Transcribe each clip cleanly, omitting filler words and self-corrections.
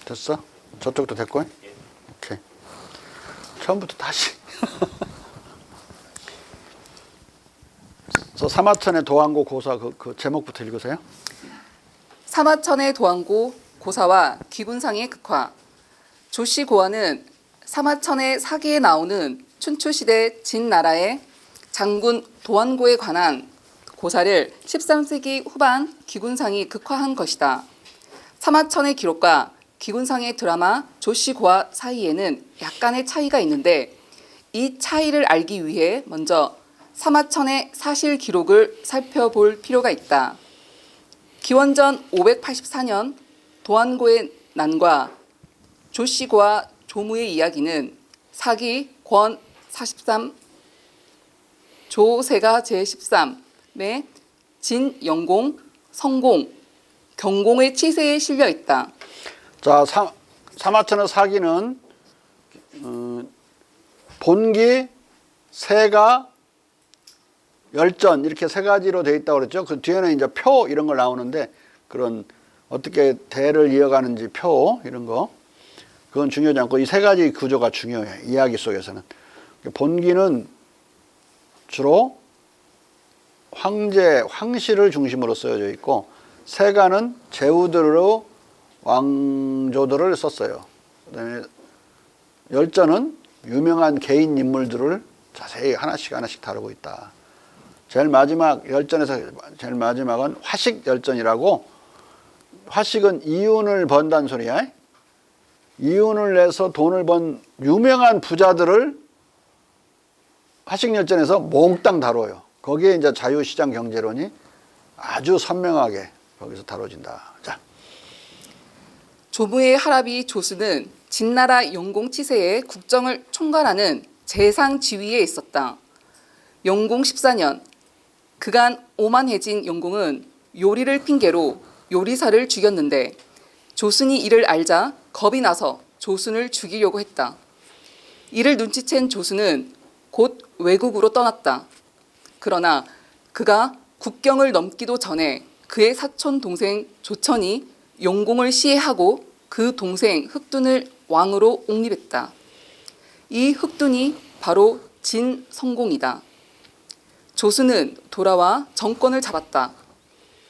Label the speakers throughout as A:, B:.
A: 됐어? 저쪽도 됐고? 오케이. 처음부터 다시. 저 사마천의 도안고 고사 그 제목부터 읽으세요.
B: 사마천의 도안고 고사와 귀군상의 극화. 조씨 고아는 사마천의 사기에 나오는 춘추시대 진나라의 장군 도안고에 관한 고사를 13세기 후반 귀군상이 극화한 것이다. 사마천의 기록과 귀군상의 드라마 조씨 고아 사이에는 약간의 차이가 있는데 이 차이를 알기 위해 먼저 사마천의 사실 기록을 살펴볼 필요가 있다. 기원전 584년 도안고의 난과 조씨 고아 조무의 이야기는 사기 권 43 조세가 제13의 진영공, 성공, 경공의 치세에 실려 있다.
A: 자, 사마천의 사기는 본기, 세가, 열전 이렇게 세 가지로 되어 있다고 그랬죠. 그 뒤에는 이제 표 이런 걸 나오는데 그런 어떻게 대를 이어가는지 표 이런 거 그건 중요하지 않고 이 세 가지 구조가 중요해. 이야기 속에서는. 본기는 주로 황제, 황실을 중심으로 쓰여져 있고 세가는 제후들로 왕조들을 썼어요. 그다음에 열전은 유명한 개인 인물들을 자세히 하나씩 다루고 있다. 제일 마지막 열전에서 제일 마지막은 화식 열전이라고 화식은 이윤을 번다는 소리야. 이윤을 내서 돈을 번 유명한 부자들을 화식 열전에서 몽땅 다뤄요. 거기에 이제 자유시장 경제론이 아주 선명하게 거기서 다뤄진다. 자.
B: 조무의 할아비 조수는 진나라 영공치세의 국정을 총괄하는 재상 지위에 있었다. 영공 14년 그간 오만해진 영공은 요리를 핑계로 요리사를 죽였는데 조순이 이를 알자 겁이 나서 조순을 죽이려고 했다. 이를 눈치챈 조순은 곧 외국으로 떠났다. 그러나 그가 국경을 넘기도 전에 그의 사촌 동생 조천이 영공을 시해하고 그 동생 흑둔을 왕으로 옹립했다. 이 흑둔이 바로 진성공이다. 조순은 돌아와 정권을 잡았다.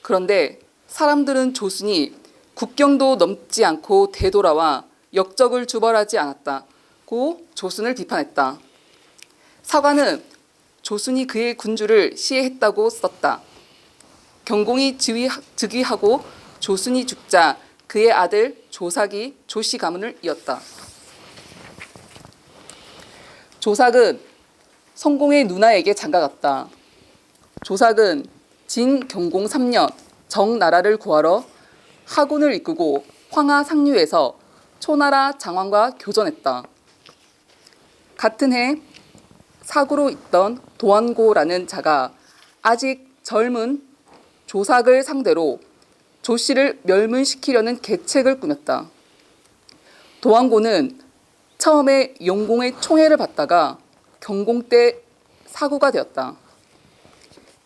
B: 그런데 사람들은 조순이 국경도 넘지 않고 되돌아와 역적을 주벌하지 않았다고 조순을 비판했다. 사관은 조순이 그의 군주를 시해했다고 썼다. 경공이 즉위하고 조순이 죽자 그의 아들 조삭이 조씨 가문을 이었다. 조삭은 성공의 누나에게 장가갔다. 조삭은 진경공 3년 정나라를 구하러 하군을 이끌고 황하 상류에서 초나라 장왕과 교전했다. 같은 해 사구로 있던 도안고라는 자가 아직 젊은 조삭을 상대로 조씨를 멸문시키려는 계책을 꾸몄다. 도안고는 처음에 영공의 총애를 받다가 경공 때 사구가 되었다.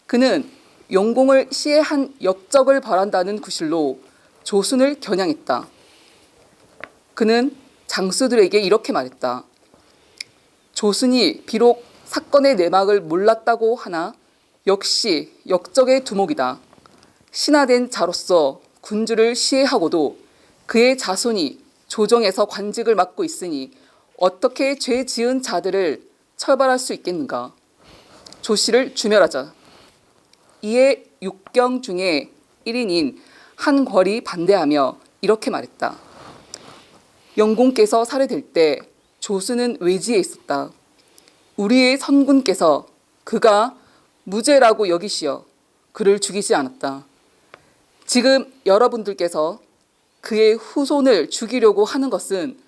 B: 그는 영공을 시해한 역적을 벌한다는 구실로 조순을 겨냥했다. 그는 장수들에게 이렇게 말했다. 조순이 비록 사건의 내막을 몰랐다고 하나 역시 역적의 두목이다. 신하된 자로서 군주를 시해하고도 그의 자손이 조정에서 관직을 맡고 있으니 어떻게 죄 지은 자들을 처벌할 수 있겠는가. 조씨를 주멸하자. 이에 육경 중에 1인인 한궐이 반대하며 이렇게 말했다. 영공께서 살해될 때 조수는 외지에 있었다. 우리의 선군께서 그가 무죄라고 여기시어 그를 죽이지 않았다. 지금 여러분들께서 그의 후손을 죽이려고 하는 것은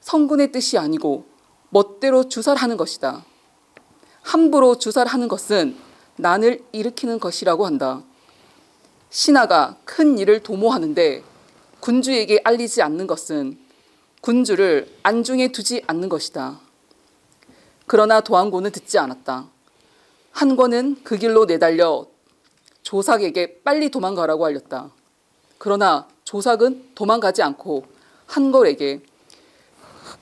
B: 성군의 뜻이 아니고 멋대로 주살하는 것이다. 함부로 주살하는 것은 난을 일으키는 것이라고 한다. 신하가 큰 일을 도모하는데 군주에게 알리지 않는 것은 군주를 안중에 두지 않는 것이다. 그러나 도안고는 듣지 않았다. 한권은 그 길로 내달려 조삭에게 빨리 도망가라고 알렸다. 그러나 조삭은 도망가지 않고 한걸에게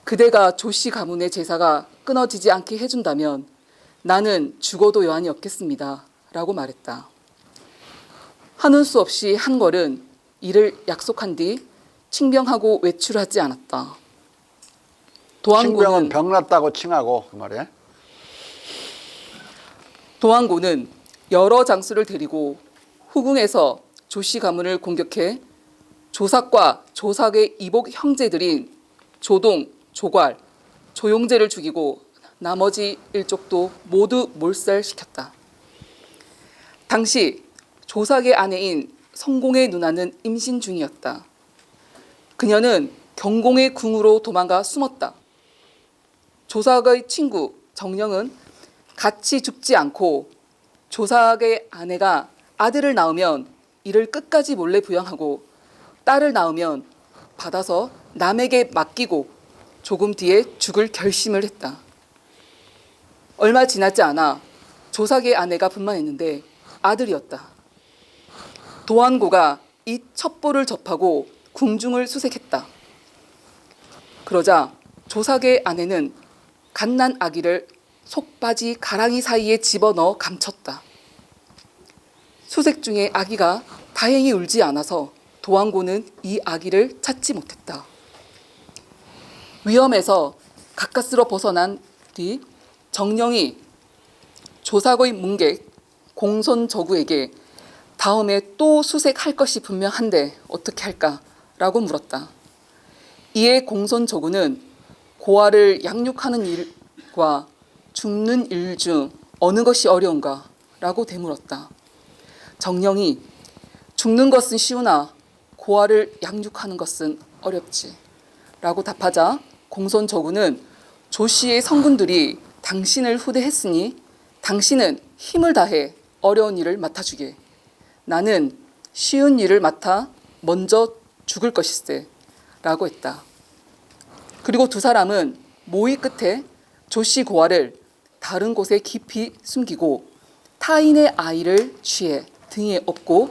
B: 그대가 조씨 가문의 제사가 끊어지지 않게 해준다면 나는 죽어도 여한이 없겠습니다. 라고 말했다. 하는 수 없이 한걸은 이를 약속한 뒤 칭병하고 외출하지 않았다.
A: 칭병은 병났다고 칭하고 그 말이야.
B: 도항고는 여러 장수를 데리고 후궁에서 조씨 가문을 공격해 조삭과 조삭의 이복 형제들인 조동, 조괄, 조용제를 죽이고 나머지 일족도 모두 몰살시켰다. 당시 조삭의 아내인 성공의 누나는 임신 중이었다. 그녀는 경공의 궁으로 도망가 숨었다. 조삭의 친구 정령은 같이 죽지 않고 조삭의 아내가 아들을 낳으면 이를 끝까지 몰래 부양하고 딸을 낳으면 받아서 남에게 맡기고 조금 뒤에 죽을 결심을 했다. 얼마 지나지 않아 조삭의 아내가 분만했는데 아들이었다. 도한고가 이 첩보를 접하고 궁중을 수색했다. 그러자 조삭의 아내는 갓난 아기를 속바지 가랑이 사이에 집어넣어 감췄다. 수색 중에 아기가 다행히 울지 않아서 도항고는 이 아기를 찾지 못했다. 위험에서 가까스로 벗어난 뒤 정령이 조삭의 문객 공손저구에게 다음에 또 수색할 것이 분명한데 어떻게 할까라고 물었다. 이에 공손저구는 고아를 양육하는 일과 죽는 일 중 어느 것이 어려운가라고 되물었다. 정령이 죽는 것은 쉬우나 고아를 양육하는 것은 어렵지 라고 답하자 공손저구는 조씨의 성군들이 당신을 후대했으니 당신은 힘을 다해 어려운 일을 맡아주게. 나는 쉬운 일을 맡아 먼저 죽을 것일세 라고 했다. 그리고 두 사람은 모의 끝에 조씨 고아를 다른 곳에 깊이 숨기고 타인의 아이를 취해 등에 업고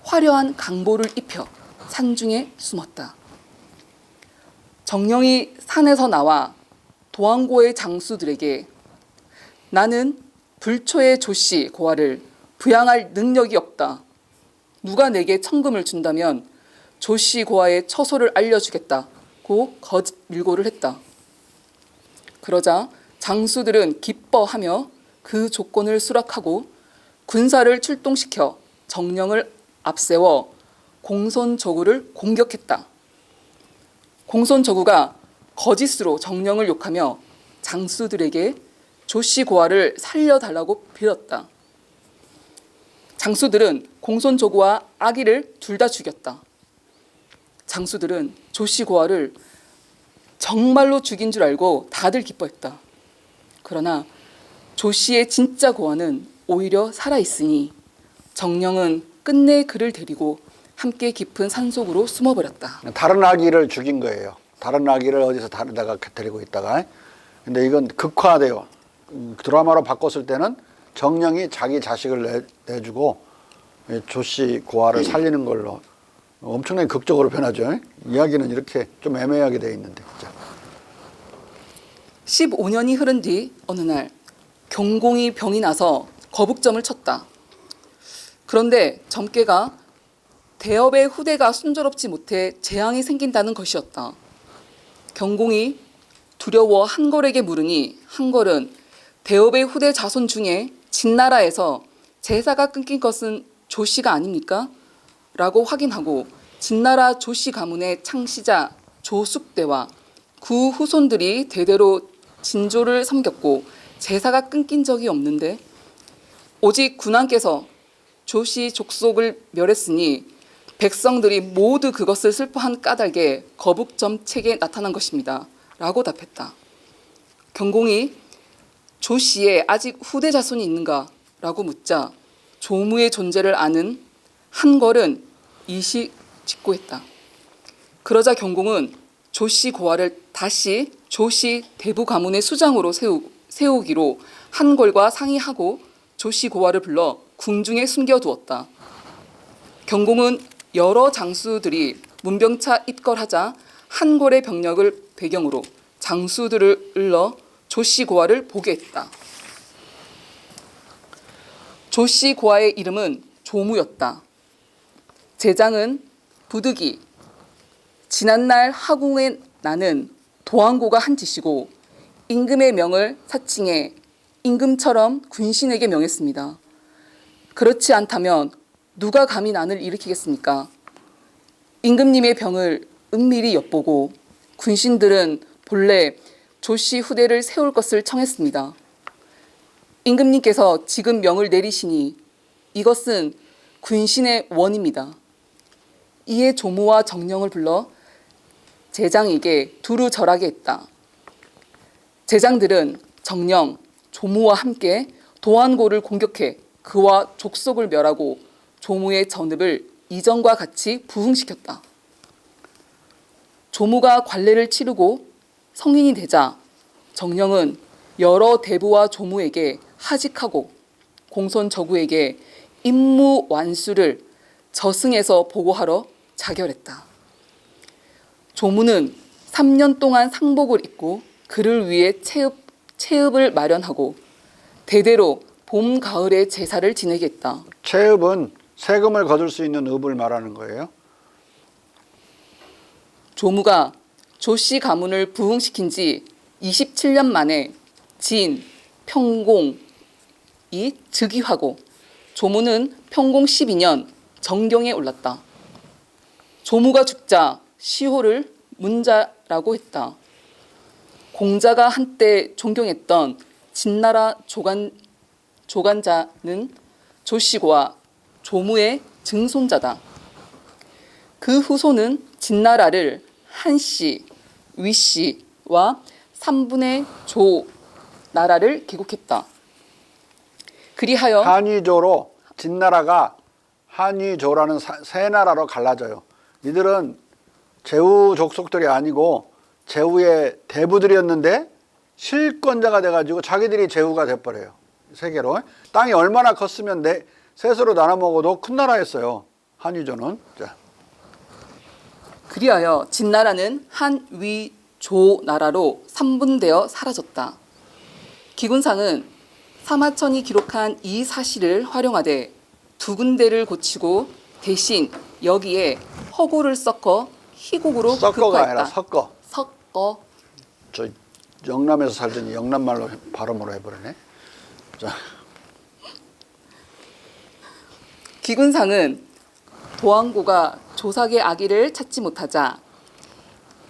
B: 화려한 강보를 입혀 산중에 숨었다. 정령이 산에서 나와 도항고의 장수들에게 나는 불초의 조씨 고아를 부양할 능력이 없다. 누가 내게 천금을 준다면 조씨 고아의 처소를 알려주겠다고 거짓 밀고를 했다. 그러자 장수들은 기뻐하며 그 조건을 수락하고 군사를 출동시켜 정령을 앞세워 공손저구를 공격했다. 공손저구가 거짓으로 정령을 욕하며 장수들에게 조씨 고아를 살려달라고 빌었다. 장수들은 공손저구와 아기를 둘 다 죽였다. 장수들은 조씨 고아를 정말로 죽인 줄 알고 다들 기뻐했다. 그러나 조씨의 진짜 고아는 오히려 살아있으니 정령은 끝내 그를 데리고 함께 깊은 산속으로 숨어버렸다.
A: 다른 아기를 죽인 거예요. 다른 아기를 어디서 다른 데가 데리고 있다가. 근데 이건 극화돼요. 드라마로 바꿨을 때는 정령이 자기 자식을 내주고 조씨 고아를 살리는 걸로 엄청나게 극적으로 변하죠. 이야기는 이렇게 좀 애매하게 돼 있는데. 진짜.
B: 15년이 흐른 뒤 어느 날 경공이 병이 나서 거북점을 쳤다. 그런데 점괘가 대업의 후대가 순조롭지 못해 재앙이 생긴다는 것이었다. 경공이 두려워 한걸에게 물으니 한걸은 대업의 후대 자손 중에 진나라에서 제사가 끊긴 것은 조씨가 아닙니까? 라고 확인하고 진나라 조씨 가문의 창시자 조숙대와 그 후손들이 대대로 진조를 섬겼고 제사가 끊긴 적이 없는데 오직 군왕께서 조씨 족속을 멸했으니 백성들이 모두 그것을 슬퍼한 까닭에 거북점책에 나타난 것입니다. 라고 답했다. 경공이 조씨에 아직 후대 자손이 있는가? 라고 묻자 조무의 존재를 아는 한걸은 이식직고했다. 그러자 경공은 조씨 고아를 다시 조씨 대부 가문의 수장으로 세우기로 한걸과 상의하고 조씨 고아를 불러 궁중에 숨겨두었다. 경공은 여러 장수들이 문병차 입걸하자 한골의 병력을 배경으로 장수들을 일러 조씨 고아를 보게 했다. 조씨 고아의 이름은 조무였다. 제장은 부득이 지난날 하궁에 나는 도안고가 한 짓이고 임금의 명을 사칭해 임금처럼 군신에게 명했습니다. 그렇지 않다면 누가 감히 난을 일으키겠습니까? 임금님의 병을 은밀히 엿보고 군신들은 본래 조씨 후대를 세울 것을 청했습니다. 임금님께서 지금 명을 내리시니 이것은 군신의 원입니다. 이에 조무와 정령을 불러 제장에게 두루 절하게 했다. 제장들은 정령, 조무와 함께 도안고를 공격해 그와 족속을 멸하고 조무의 전읍을 이전과 같이 부흥시켰다. 조무가 관례를 치르고 성인이 되자 정령은 여러 대부와 조무에게 하직하고 공손저구에게 임무 완수를 저승에서 보고하러 자결했다. 조무는 3년 동안 상복을 입고 그를 위해 체읍을 마련하고 대대로 봄, 가을에 제사를 지내게 했다.
A: 체읍은 세금을 거둘 수 있는 읍을 말하는 거예요.
B: 조무가 조씨 가문을 부흥시킨 지 27년 만에 진, 평공이 즉위하고 조무는 평공 12년 정경에 올랐다. 조무가 죽자 시호를 문자라고 했다. 공자가 한때 존경했던 진나라 조간자는 조씨고와 조무의 증손자다. 그 후손은 진나라를 한씨, 위씨와 3분의 조 나라를 개국했다. 그리하여
A: 한위조로 진나라가 한위조라는 세 나라로 갈라져요. 이들은 제후 족속들이 아니고 제후의 대부들이었는데 실권자가 돼가지고 자기들이 제후가 돼버려요. 세계로. 땅이 얼마나 컸으면 셋으로 나눠 먹어도 큰 나라였어요. 한위조는. 자.
B: 그리하여 진나라는 한위조 나라로 3분되어 사라졌다. 기군상은 사마천이 기록한 이 사실을 활용하되 두 군데를 고치고 대신 여기에 허구를 섞어 희곡으로
A: 섞어가
B: 극화했다.
A: 아니라 섞어.
B: 섞어.
A: 저 영남에서 살더니 영남말로 발음으로 해버리네. 자.
B: 기군상은 도안고가 조삭의 아기를 찾지 못하자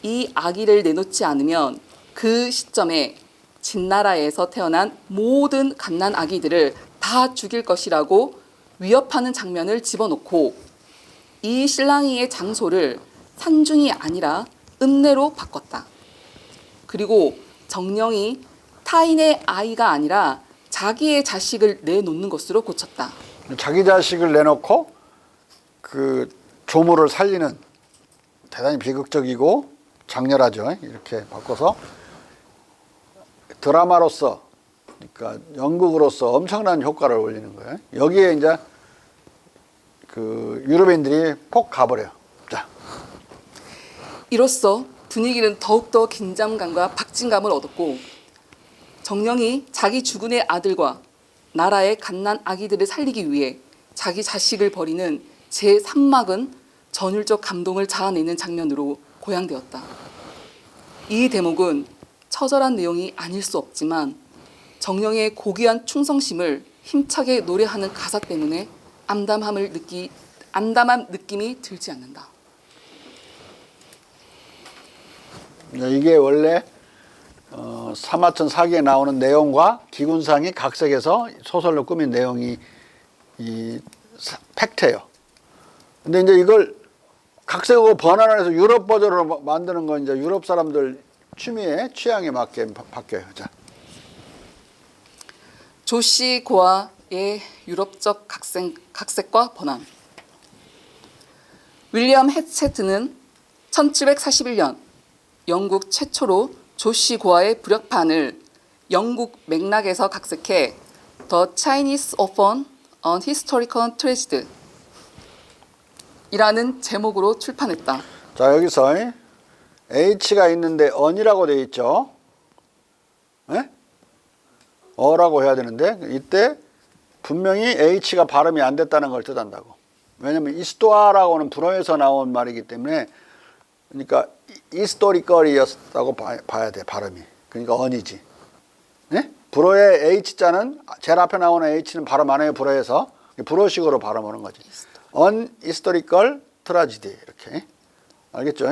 B: 이 아기를 내놓지 않으면 그 시점에 진나라에서 태어난 모든 갓난 아기들을 다 죽일 것이라고 위협하는 장면을 집어넣고 이 실랑이의 장소를 산중이 아니라 읍내로 바꿨다. 그리고 정령이 타인의 아이가 아니라 자기의 자식을 내놓는 것으로 고쳤다.
A: 자기 자식을 내놓고 그 조무를 살리는 대단히 비극적이고 장렬하죠. 이렇게 바꿔서 드라마로서, 그러니까 연극으로서 엄청난 효과를 올리는 거예요. 여기에 이제 그 유럽인들이 폭 가버려요. 자.
B: 이로써 분위기는 더욱더 긴장감과 박진감을 얻었고 정령이 자기 주군의 아들과 나라의 갓난 아기들을 살리기 위해 자기 자식을 버리는 제3막은 전율적 감동을 자아내는 장면으로 고양되었다. 이 대목은 처절한 내용이 아닐 수 없지만 정령의 고귀한 충성심을 힘차게 노래하는 가사 때문에 암담한 느낌이 들지 않는다.
A: 이게 원래 사마천 사기에 나오는 내용과 기군상이 각색해서 소설로 꾸민 내용이 이 팩트예요. 근데 이제 이걸 각색하고 번안해서 유럽 버전으로 만드는 건 이제 유럽 사람들 취향에 맞게 바뀌어요. 자.
B: 조씨 고아의 유럽적 각색과 번안. 윌리엄 해체트는 1741년 영국 최초로 조씨 고아의 부력판을 영국 맥락에서 각색해 The Chinese Orphan, An Historical Tragedy 이라는 제목으로 출판했다.
A: 자, 여기서 H가 있는데 언이라고 되어 있죠. 예? 어라고 해야 되는데 이때 분명히 H가 발음이 안 됐다는 걸 뜻한다고. 왜냐면 이스토아라고는 불어에서 나온 말이기 때문에 그러니까 이스토리컬이었다고 봐야 돼 발음이. 그러니까 언이지. 네? 불어의 H자는 제일 앞에 나오는 H는 발음 안 해요 불어에서. 불어식으로 발음하는 거지. unhistorical tragedy 이렇게. 알겠죠?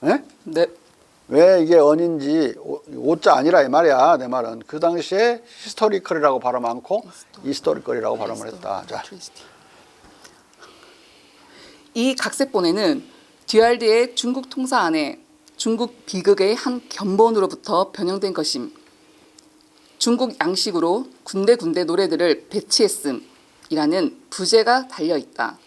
A: 네?
B: 네.
A: 왜 이게 언인지 오자 아니라 이 말이야. 내 말은 그 당시에 히스토리컬이라고 발음 않고 이스토리컬이라고 발음을 했다. 자.
B: 이 각색본에는 듀알드의 중국 통사 안에 중국 비극의 한 견본으로부터 변형된 것임. 중국 양식으로 군데군데 노래들을 배치했음이라는 부제가 달려있다.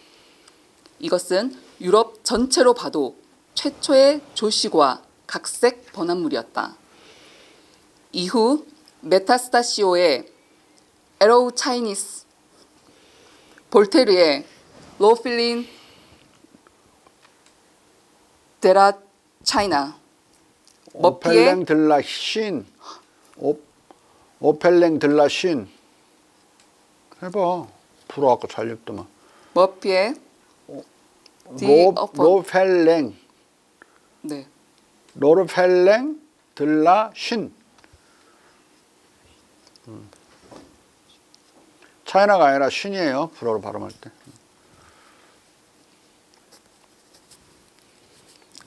B: 이것은 유럽 전체로 봐도 최초의 조시과 각색 번안물이었다. 이후 메타스타시오의 에로우 차이니스, 볼테르의 로필린 데라 차이나, 머피의
A: 오펠랭 들라 신 오펠랭 들라 신 해봐. 불어갖고 잘 읽더만.
B: 머피의 디 어퍼.
A: 로펠랭
B: 네.
A: 로르펠랭 들라 신. 차이나가 아니라 신이에요. 불어로 발음할 때.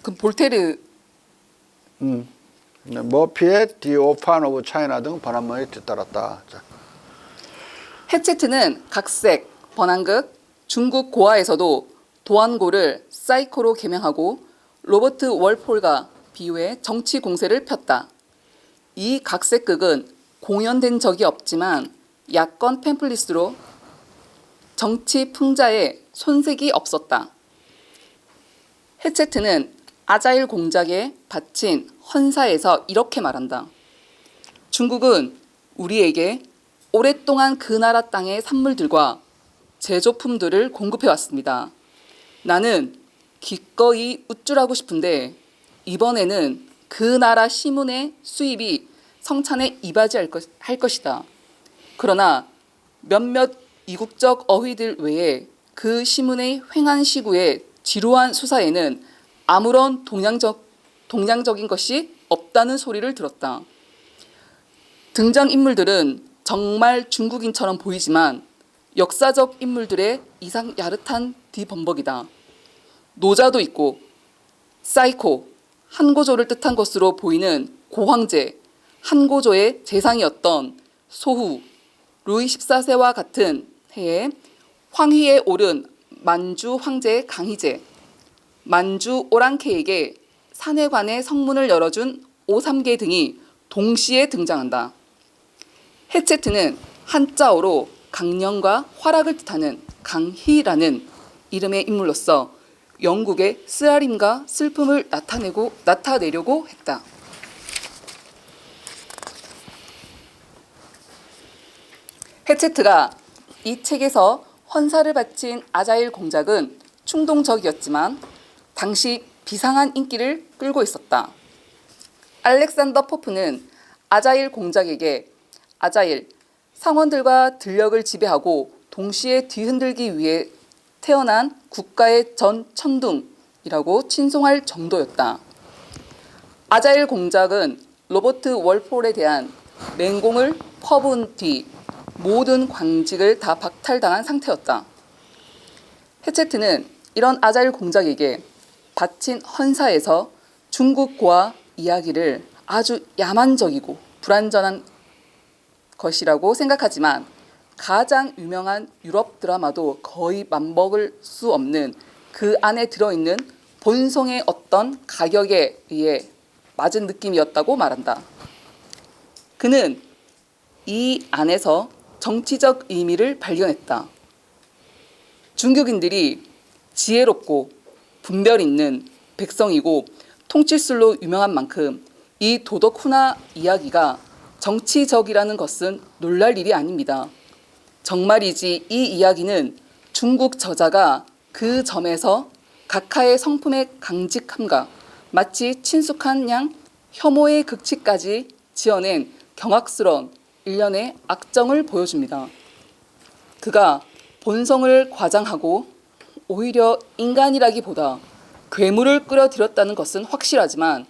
B: 그 볼테르
A: 머피의 디 오판 오브 차이나 등 번안문이 뒤따랐다. 자.
B: 헤체트는 각색, 번안극, 중국 고아에서도 도안고를 사이코로 개명하고 로버트 월폴과 비유해 정치 공세를 폈다. 이 각색극은 공연된 적이 없지만 야권 팸플릿으로 정치 풍자에 손색이 없었다. 헤체트는 아자일 공작에 바친 헌사에서 이렇게 말한다. 중국은 우리에게 오랫동안 그 나라 땅의 산물들과 제조품들을 공급해 왔습니다. 나는 기꺼이 우쭐하고 싶은데 이번에는 그 나라 시문의 수입이 성찬에 이바지할 것이다. 그러나 몇몇 이국적 어휘들 외에 그 시문의 횡한 시구의 지루한 수사에는 아무런 동양적인 것이 없다는 소리를 들었다. 등장인물들은 정말 중국인처럼 보이지만 역사적 인물들의 이상 야릇한 뒤범벅이다. 노자도 있고 사이코, 한고조를 뜻한 것으로 보이는 고황제, 한고조의 재상이었던 소후, 루이 14세와 같은 해에 황위에 오른 만주 황제 강희제, 만주 오랑캐에게 산해관의 성문을 열어준 오삼계 등이 동시에 등장한다. 헤체트는 한자어로 강령과 활약을 뜻하는 강희라는 이름의 인물로서 영국의 쓰라림과 슬픔을 나타내려고 했다. 헤체트가 이 책에서 헌사를 바친 아자일 공작은 충동적이었지만 당시 비상한 인기를 끌고 있었다. 알렉산더 포프는 아자일 공작에게 아자일, 상원들과 들녘을 지배하고 동시에 뒤흔들기 위해 태어난 국가의 전 천둥이라고 칭송할 정도였다. 아자일 공작은 로버트 월폴에 대한 맹공을 퍼부은 뒤 모든 관직을 다 박탈당한 상태였다. 헤체트는 이런 아자일 공작에게 바친 헌사에서 중국 고아 이야기를 아주 야만적이고 불완전한 것이라고 생각하지만 가장 유명한 유럽 드라마도 거의 맞먹을 수 없는 그 안에 들어있는 본성의 어떤 가격에 의해 맞은 느낌이었다고 말한다. 그는 이 안에서 정치적 의미를 발견했다. 중국인들이 지혜롭고 분별 있는 백성이고 통치술로 유명한 만큼 이 도덕 훈화 이야기가 정치적이라는 것은 놀랄 일이 아닙니다. 정말이지 이 이야기는 중국 저자가 그 점에서 각하의 성품의 강직함과 마치 친숙한 양 혐오의 극치까지 지어낸 경악스러운 일련의 악정을 보여줍니다. 그가 본성을 과장하고 오히려 인간이라기보다 괴물을 끌어들였다는 것은 확실하지만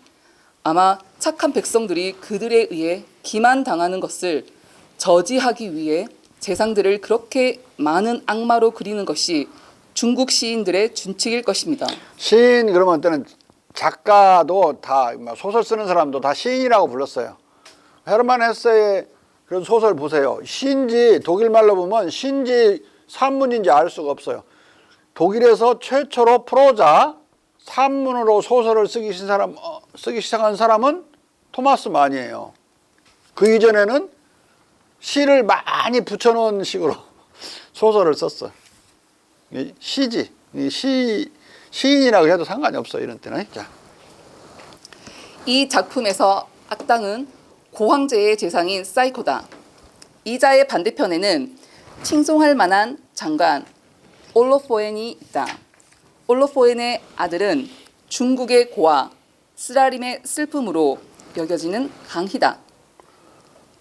B: 아마 착한 백성들이 그들에 의해 기만당하는 것을 저지하기 위해 재상들을 그렇게 많은 악마로 그리는 것이 중국 시인들의 준칙일 것입니다.
A: 시인 그러면 때는 작가도 다 소설 쓰는 사람도 다 시인이라고 불렀어요. 헤르만 헤세의 그런 소설 보세요. 시인지 독일 말로 보면 시인지 산문인지 알 수가 없어요. 독일에서 최초로 프로자 산문으로 소설을 쓰기 시작한 사람은 토마스 만이에요. 그 이전에는 시를 많이 붙여놓은 식으로 소설을 썼어. 시지. 시인이라고 해도 상관이 없어 이런 때는. 자.
B: 이 작품에서 악당은 고황제의 재상인 사이코다. 이자의 반대편에는 칭송할 만한 장관 올로포엔이 있다. 올로포엔의 아들은 중국의 고아 스라림의 슬픔으로 여겨지는 강희다.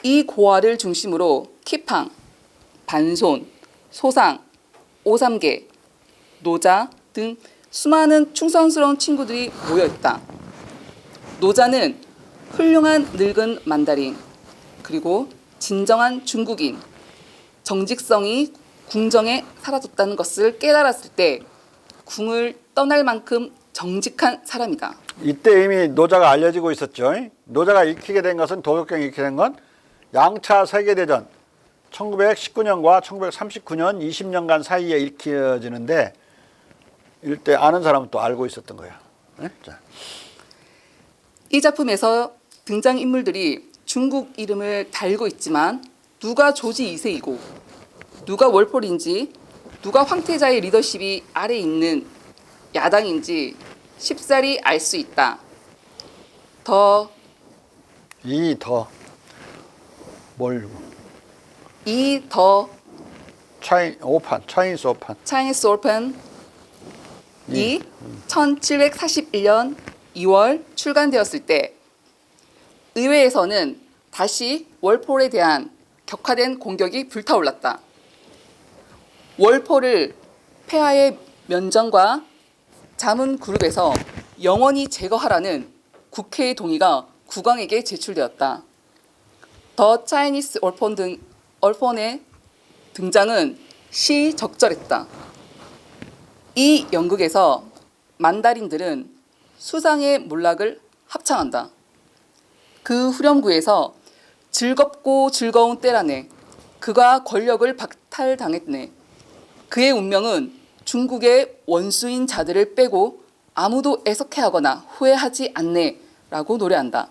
B: 이 고아를 중심으로 키팡, 반손, 소상, 오삼계, 노자 등 수많은 충성스러운 친구들이 모여있다. 노자는 훌륭한 늙은 만다린, 그리고 진정한 중국인, 정직성이 궁정에 사라졌다는 것을 깨달았을 때 궁을 떠날 만큼 정직한 사람이다.
A: 이때 이미 노자가 알려지고 있었죠. 노자가 익히게 된 것은 도덕경이 익히게 된 건 양차 세계대전 1919년과 1939년 20년간 사이에 읽혀지는데 이때 아는 사람은 또 알고 있었던 거예요. 네? 자.
B: 이 작품에서 등장인물들이 중국 이름을 달고 있지만 누가 조지 2세이고 누가 월폴인지 누가 황태자의 리더십이 아래 있는 야당인지 쉽사리 알 수 있다.
A: 차이니스 오판.
B: 차이니스 오픈이 1741년 2월 출간되었을 때 의회에서는 다시 월폴에 대한 격화된 공격이 불타올랐다. 월폴을 폐하의 면전과 자문 그룹에서 영원히 제거하라는 국회의 동의가 국왕에게 제출되었다. 더 차이니스 얼폰의 등장은 시적절했다. 이 연극에서 만다린들은 수상의 몰락을 합창한다. 그 후렴구에서 즐겁고 즐거운 때라네. 그가 권력을 박탈당했네. 그의 운명은 중국의 원수인 자들을 빼고 아무도 애석해하거나 후회하지 않네 라고 노래한다.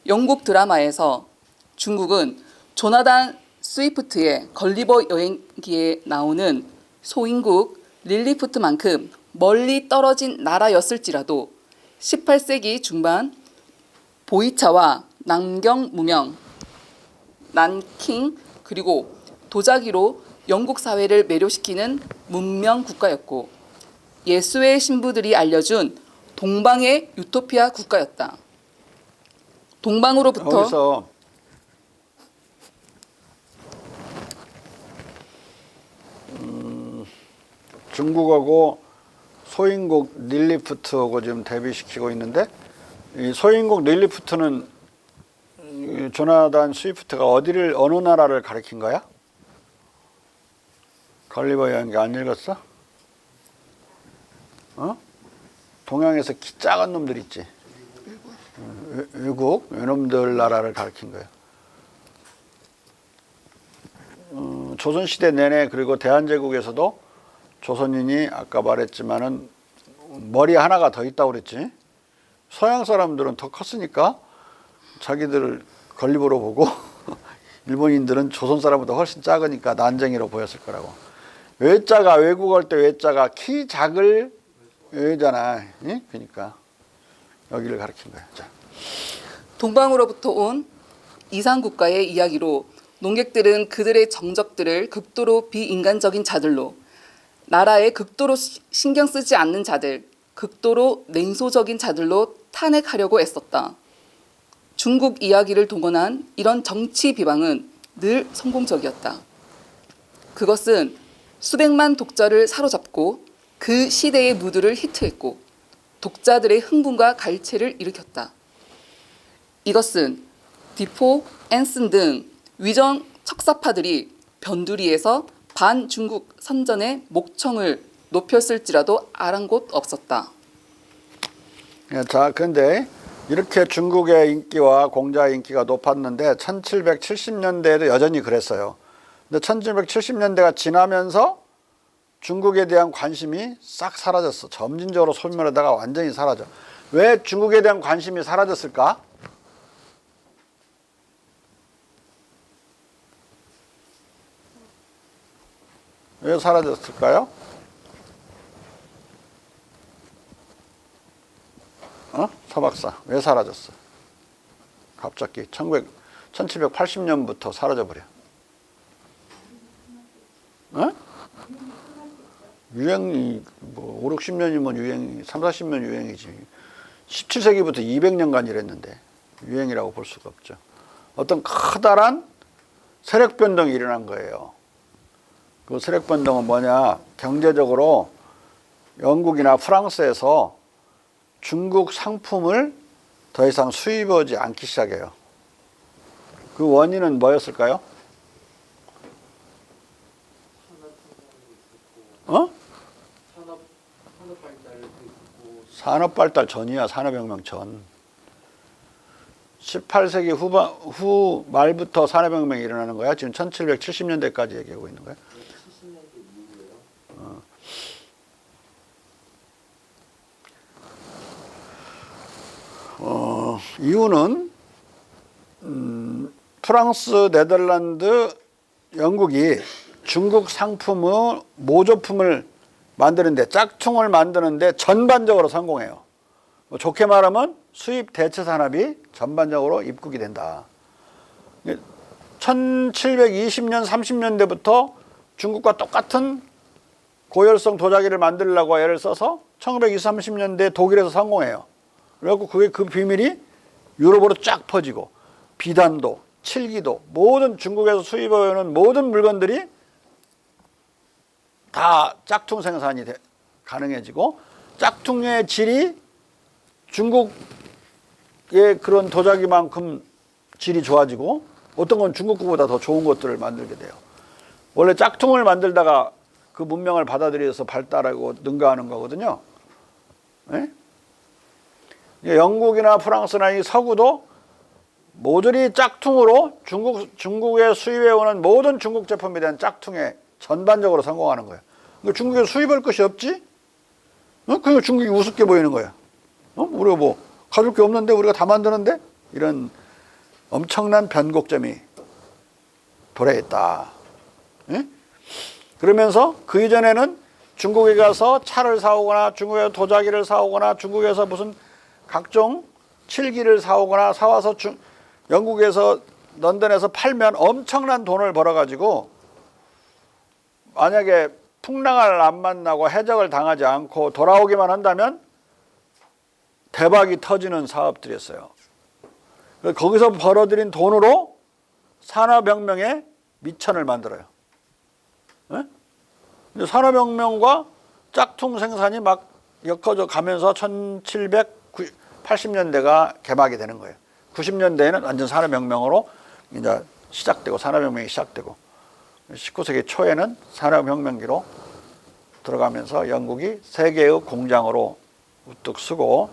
B: 영국 드라마에서 중국은 조나단 스위프트의 걸리버 여행기에 나오는 소인국 릴리푸트만큼 멀리 떨어진 나라였을지라도 18세기 중반 보이차와 남경 무명, 난킹 그리고 도자기로 영국 사회를 매료시키는 문명 국가였고 예수의 신부들이 알려준 동방의 유토피아 국가였다. 동방으로부터
A: 여기서 중국하고 소인국 릴리푸트하고 지금 대비시키고 있는데 이 소인국 릴리푸트는 조나단 스위프트가 어느 나라를 가리킨 거야? 걸리버 여행기 안 읽었어? 동양에서 키 작은 놈들 있지. 외국 외놈들 나라를 가리킨 거예요. 조선시대 내내 그리고 대한제국에서도 조선인이 아까 말했지만은 머리 하나가 더 있다고 그랬지. 서양 사람들은 더 컸으니까 자기들을 걸리버로 보고 일본인들은 조선 사람보다 훨씬 작으니까 난쟁이로 보였을 거라고. 외자가 외국 올 때 외자가 키 작을 외잖아. 예? 그러니까 여기를 가리킨 거야. 자.
B: 동방으로부터 온 이상 국가의 이야기로 농객들은 그들의 정적들을 극도로 비인간적인 자들로 나라에 극도로 신경 쓰지 않는 자들 극도로 냉소적인 자들로 탄핵하려고 애썼다. 중국 이야기를 동원한 이런 정치 비방은 늘 성공적이었다. 그것은 수백만 독자를 사로잡고 그 시대의 무드를 히트했고 독자들의 흥분과 갈채를 일으켰다. 이것은 디포, 앤슨 등 위정 척사파들이 변두리에서 반중국 선전의 목청을 높였을지라도 아랑곳 없었다.
A: 자, 그런데 이렇게 중국의 인기와 공자의 인기가 높았는데 1770년대에도 여전히 그랬어요. 근데 1770년대가 지나면서 중국에 대한 관심이 싹 사라졌어. 점진적으로 소멸하다가 완전히 사라져. 왜 중국에 대한 관심이 사라졌을까? 왜 사라졌을까요? 서박사, 왜 사라졌어? 갑자기 1780년부터 사라져버려. 유행이 뭐 5, 60년이면 유행이 3, 40년 유행이지. 17세기부터 200년간 이랬는데 유행이라고 볼 수가 없죠. 어떤 커다란 세력 변동이 일어난 거예요. 그 세력 변동은 뭐냐? 경제적으로 영국이나 프랑스에서 중국 상품을 더 이상 수입하지 않기 시작해요. 그 원인은 뭐였을까요? 산업 발달 전이야. 산업혁명 전. 18세기 후 말부터 산업혁명이 일어나는 거야. 지금 1770년대까지 얘기하고 있는 거야.
C: 70년대 이후에요?
A: 이유는 프랑스, 네덜란드, 영국이 중국 상품의 모조품을 만드는데, 짝퉁을 만드는데 전반적으로 성공해요. 뭐 좋게 말하면 수입 대체 산업이 전반적으로 입국이 된다. 1720년, 30년대부터 중국과 똑같은 고열성 도자기를 만들려고 애를 써서 1920, 30년대 독일에서 성공해요. 그래갖고 그게 그 비밀이 유럽으로 쫙 퍼지고, 비단도, 칠기도, 모든 중국에서 수입해오는 모든 물건들이 다 짝퉁 생산이 가능해지고, 짝퉁의 질이 중국의 그런 도자기만큼 질이 좋아지고, 어떤 건 중국 거보다 더 좋은 것들을 만들게 돼요. 원래 짝퉁을 만들다가 그 문명을 받아들여서 발달하고 능가하는 거거든요. 네? 영국이나 프랑스나 이 서구도 모조리 짝퉁으로 중국에 수입해오는 모든 중국 제품에 대한 짝퉁에 전반적으로 성공하는 거예요. 그러니까 중국에 수입할 것이 없지? 그러니까 중국이 우습게 보이는 거야. 우리가 뭐 가질 게 없는데 우리가 다 만드는데? 이런 엄청난 변곡점이 도래했다. 예? 그러면서 그 이전에는 중국에 가서 차를 사오거나 중국에서 도자기를 사오거나 중국에서 무슨 각종 칠기를 사오거나 사와서 영국에서 런던에서 팔면 엄청난 돈을 벌어가지고, 만약에 풍랑을 안 만나고 해적을 당하지 않고 돌아오기만 한다면 대박이 터지는 사업들이었어요. 거기서 벌어들인 돈으로 산업혁명의 미천을 만들어요. 네? 산업혁명과 짝퉁 생산이 막 엮어져 가면서 1780년대가 개막이 되는 거예요. 90년대에는 완전 산업혁명으로 이제 시작되고, 산업혁명이 시작되고, 19세기 초에는 산업혁명기로 들어가면서 영국이 세계의 공장으로 우뚝 서고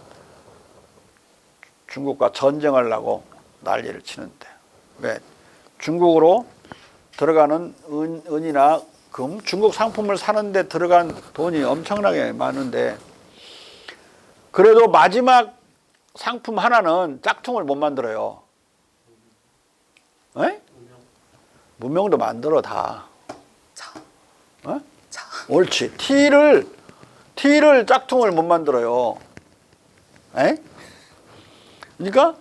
A: 중국과 전쟁을 하고 난리를 치는데, 왜? 중국으로 들어가는 은이나 금, 중국 상품을 사는데 들어간 돈이 엄청나게 많은데, 그래도 마지막 상품 하나는 짝퉁을 못 만들어요. 에? 문명도 만들어 다. 옳지. 티를 짝퉁을 못 만들어요. 에? 그러니까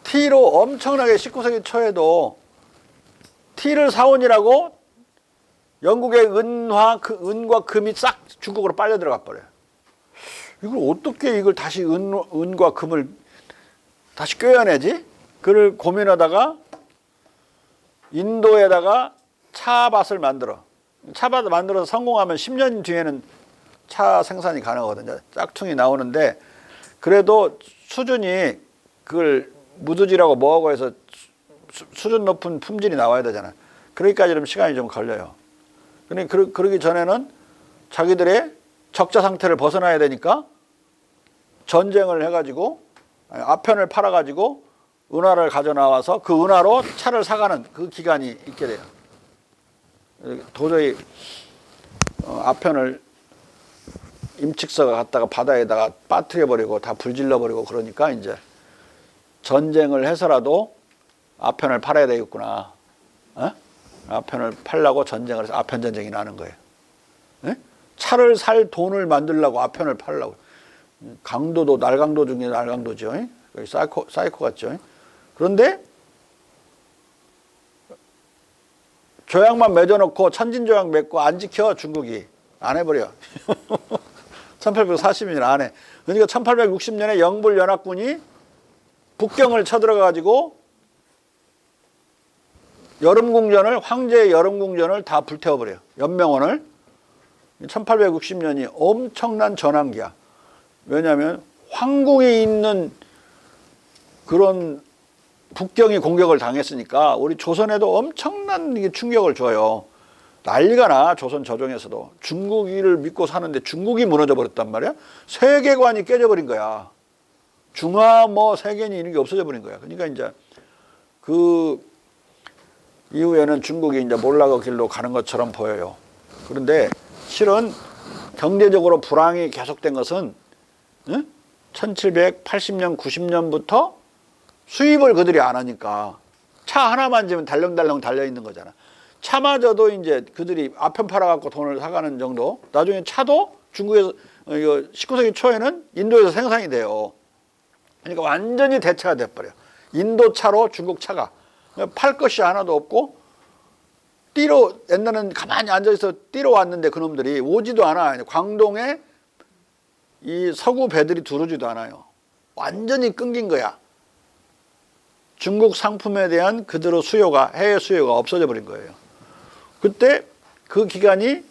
A: 티로 엄청나게 19세기 초에도 티를 사온이라고 영국의 은과 금이 싹 중국으로 빨려 들어가 버려요. 이걸 어떻게 이걸 다시 은과 금을 다시 꿰어내지? 그를 고민하다가 인도에다가 차밭을 만들어. 차밭을 만들어서 성공하면 10년 뒤에는 차 생산이 가능하거든요. 짝퉁이 나오는데 그래도 수준이 그걸 무드지라고 뭐하고 해서 수준 높은 품질이 나와야 되잖아. 그러기까지 좀 시간이 좀 걸려요. 그러기 전에는 자기들의 적자 상태를 벗어나야 되니까 전쟁을 해가지고 아편을 팔아가지고 은화를 가져 나와서 그 은화로 차를 사가는 그 기간이 있게 돼요. 도저히 아편을 임칙서가 갖다가 바다에다가 빠뜨려 버리고 다 불질러 버리고 그러니까 이제 전쟁을 해서라도 아편을 팔아야 되겠구나. 어? 아편을 팔려고 전쟁을 해서 아편 전쟁이 나는 거예요. 에? 차를 살 돈을 만들려고 아편을 팔려고. 강도도 날강도 중에 날강도죠. 사이코 같죠. 그런데 조약만 맺어놓고 천진조약 맺고 안 지켜 중국이 안 해버려. 1840년 안에. 그러니까 1860년에 영불연합군이 북경을 쳐들어가지고 여름궁전을 황제의 여름궁전을 다 불태워버려요. 연명원을. 1860년이 엄청난 전환기야. 왜냐하면 황궁이 있는 그런 북경이 공격을 당했으니까 우리 조선에도 엄청난 충격을 줘요. 난리가 나. 조선 조정에서도. 중국이를 믿고 사는데 중국이 무너져 버렸단 말이야. 세계관이 깨져버린 거야. 중화 뭐 세계니 이런 게 없어져 버린 거야. 그러니까 이제 그 이후에는 중국이 이제 몰락의 길로 가는 것처럼 보여요. 그런데 실은 경제적으로 불황이 계속된 것은 1780년, 90년부터 수입을 그들이 안 하니까 차 하나만 지면 달렁달렁 달려있는 거잖아. 차마저도 이제 그들이 아편 팔아갖고 돈을 사가는 정도. 나중에 차도 중국에서 19세기 초에는 인도에서 생산이 돼요. 그러니까 완전히 대체가 돼버려. 인도 차로 중국 차가. 팔 것이 하나도 없고 옛날에는 가만히 앉아있어 뛰러 왔는데 그놈들이 오지도 않아. 광동에 이 서구 배들이 들어오지도 않아요. 완전히 끊긴 거야. 중국 상품에 대한 그대로 수요가, 해외 수요가 없어져 버린 거예요. 그때 그 기간이